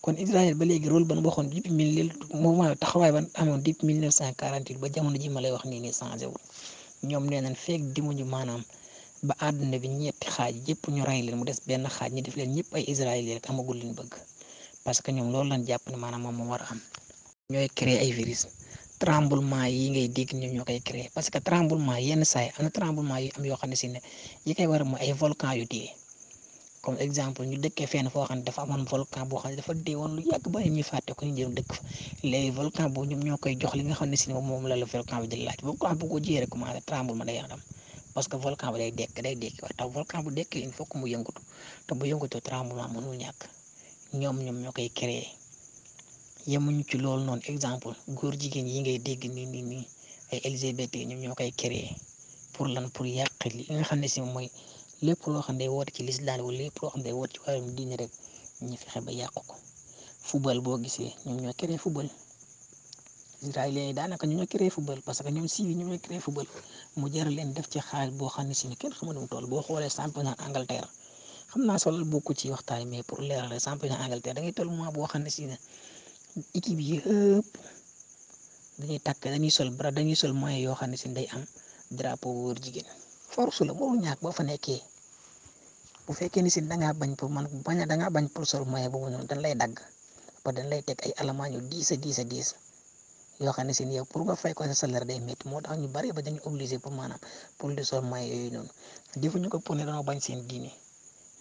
kon Israël ba léegi rôle ban waxoon depuis moom taxawaay ban amoon depuis 1948 ba jamono ji ma lay wax nii changé wul ñoom nee nañ feeg dimuñu maanaam ba àdduna bi ñetti xaaj yëpp ñu rey leen mu des benn xaaj ñu def leen ñëpp ay israélien rek amagul leen bëgg parce que ñoom loolu lañ jàpp ne maanaam moom moo war a am. ñooy créer ay virus tremblement yi ngay dégg ñoom ñoo koy créer parce que tremblement yenn saa yi am na tremblement yu am yoo xam ne si ne yi koy war a mooy ay volcan yu dee comme exemple ñu dëkkee fenn foo xam ne dafa amoon volcan boo xam ne dafa dee woon lu yàgg ba ñuy fàtte ko ñu jëm dëkk fa léegi volcan boobu ñoom ñoo koy jox li nga xam ne si ne moom la volcan bi di laaj volcan bu ko jiyee rek commencé tremblement day am parce que volcan bi day dekk waaye taw volcan bu dekkee il faut que mu yëngatu te bu yëngatu tremblement mënul ñàkk ñoom ñoo koy créer yemuñu ci loolu noonu exemple góor jigéen yi ngay dégg nii ay LGBT ñoom ñoo koy créer pour lan pour yàq li nga xam ne si mooy lépp loo xam ne day woote ci lislaam wala lépp loo xam ne day woote ci wàllum diine rek ñu fexe ba yàq ko football boo gisee ñoom ñoo créer football israéliens yi daanaka ñoo créer football parce que ñoom si ñoom ñoo créer football mu jaral leen def ci xaalis boo xam ne si ne kenn xamu nu mu toll boo xoolee championnat Angleterre xam naa solal bokku ci waxtaan mais pour leeral championnat Angleterre da ngay toll mois boo xam ne si ne équipe yi yëpp dañuy sol moyen yoo xam ne si day am drapeau wóor jigéen force la mënul ñàkk boo fa nekkee bu fekkee ni si dangaa bañ pour man dangaa bañ pour sol moyen boobu noonu dañ lay dagg ba dañ lay teg ay alamaan yu diis yoo xam ne si yow pour nga fay ko sa salaire day métti moo tax ñu bari ba dañu obligé pour maanaam pour di sol moyen yooyu noonu defuñu ko pour ne dañoo bañ seen diine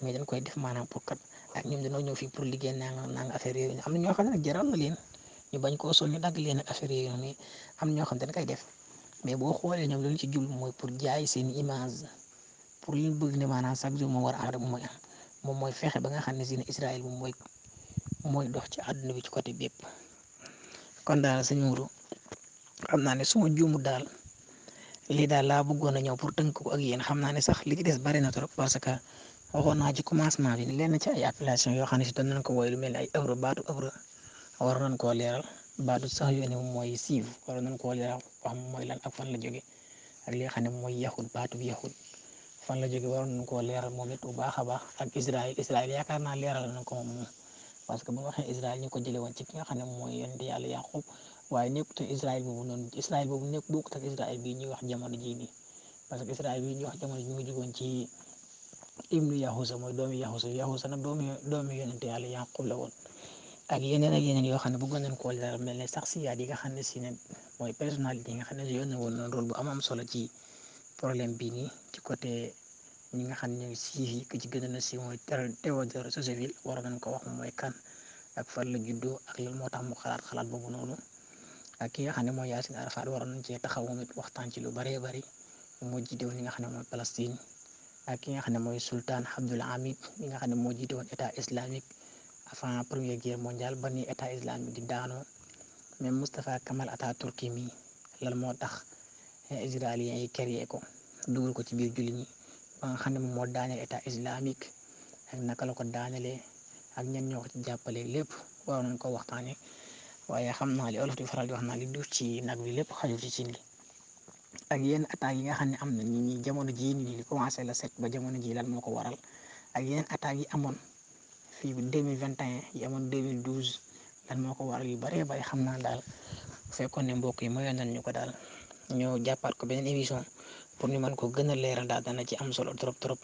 mais dañ koy def maanaam pour kat ak ñoom dañoo ñëw fii pour liggéey nanga affaire yooyu am na ñoo xam ne nag jaral na leen ñu bañ koo sol ñu dagg leen ak affaire yooyu noonu am na ñoo xam ne dañ koy def mais boo xoolee ñoom lañu ci jublu mooy pour jaay seen image pour li ñu bëgg ne maanaam chaque jour moo war a am rek moom mooy fexe ba nga xam ne si ne Israël moom mooy dox ci àdduna bi ci côté bépp kon daal sëñ Mourou xam naa ne suma juumu daal lii daal laa bëggoon a ñëw pour tënk ko ak yéen xam naa ne sax li ci des bari na trop parce que waxoon naa ci commencement bi lenn ci ay appellation yoo xam ne si doon nañ ko woy lu mel ni ay euro baatu euro war nañ koo leeral baatu sax yoo ne moom mooy siiw war nañ koo leeral wax mooy lan ak fan la jóge ak li nga xam ne mooy yaxut baatu bi yaxut fan la jóge waroon nañ koo leeral moom it bu baax a baax ak Israël yaakaar naa leeral nañ ko moom parce que bu ñu waxee Israël ñu ko jëlee woon ci ki nga xam ne mooy yonent yàlla Yaqub waaye nekkut ak Israël boobu nekk bokkut ak Israël bii ñuy wax jamono jii nii parce que Israël bii ñuy wax jamono ji ñu ngi jugoon ci ibnu Yahusa mooy doomi Yahusa nag doomi yonent yàlla Yaqub la woon ak yeneen yoo xam ne bëggoon nañ koo leeral mel ne sax siyaat yi nga xam ne si ne mooy personnalité yi nga xam ne yónnee woon na rôle bu am solo ci problème bii nii ci côté ñi nga xam ne ñooy siif yi ki ci gën a siiw mooy Théodore Roosevelt war nañ ko wax mooy kan ak fan la juddoo ak lan moo tax mu xalaat boobu noonu ak ki nga xam ne mooy Yaasin Arafat war nañ cee taxaw moom it waxtaan ci lu baree bari moo jiite woon li nga xam ne mooy Palestine ak ki nga xam ne mooy sultan Abdul Hamid mi nga xam ne moo jiite woon état islamique avant première guerre mondiale ba ni état islamique di daanoo. même Moustapha Kamal Atatürk mi lan moo tax israéliens yi créé ko dugal ko ci biir jullit ñi ba nga xam ne moom moo daaneel état islamique ak naka la ko daanelee ak ñen ñoo ko ci jàppale lépp waaw nañ ko waxtaanee waaye xam naa li olof di faral di wax naa li duuf ci nag bi lépp xajul ci cin li ak yenn attaques yi nga xam ne am na ñi jamono jii nii li commencé la set ba jamono jii lan moo ko waral ak yenn attaques yi amoon fii 2021 yi amoon 2012 lan moo ko waral yu bëree bëri xam naa daal bu fekkoon ne mbokk yi mayoon nañ ñu ko daal ñoo jàppaat ko beneen émission pour ñu mën ko gën a leeral daal dana ci am solo trop trop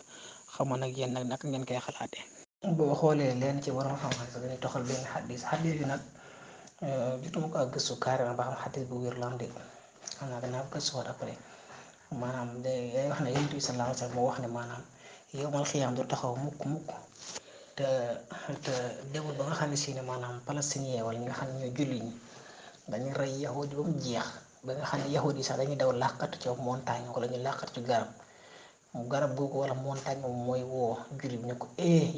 xamoon nag yéen nag naka ngeen koy xalaatee. boo xoolee leen ci waroon xam-xam sax dañuy toxal benn xaddis bi nag jotuma ko ak gëstu carrément ba xam xaddis bu wér la am de xam naa danaa ko gëstuwaat après maanaam day wax ne yonent bi sallallahu alayhi wa sallam moo wax ne maanaam yowmal xiyaam du taxaw mukk te demul ba nga xam ne si ne maanaam palestinien wala ñi nga xam ne ñooy jullit ñi dañuy rey yahudi ba mu jeex ba nga xam ne yahudi sax dañuy daw làqatu ci montagne wala ñu làqatu ci garab googu wala montagne moom mooy woo jullit bi ne ko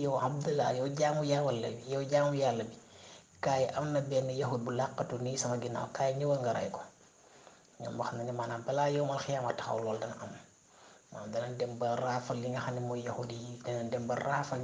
yow Abdallah yow jaamu yàlla bi kaay am na benn yahud bu làqatu nii sama ginnaaw kaay ñëwal nga rey ko ñoom wax na ne maanaam balaa yowmal xiyaama taxaw loolu dana am maanaam danañ dem ba raafal li nga xam ne mooy yahudi yi danañ dem ba raafal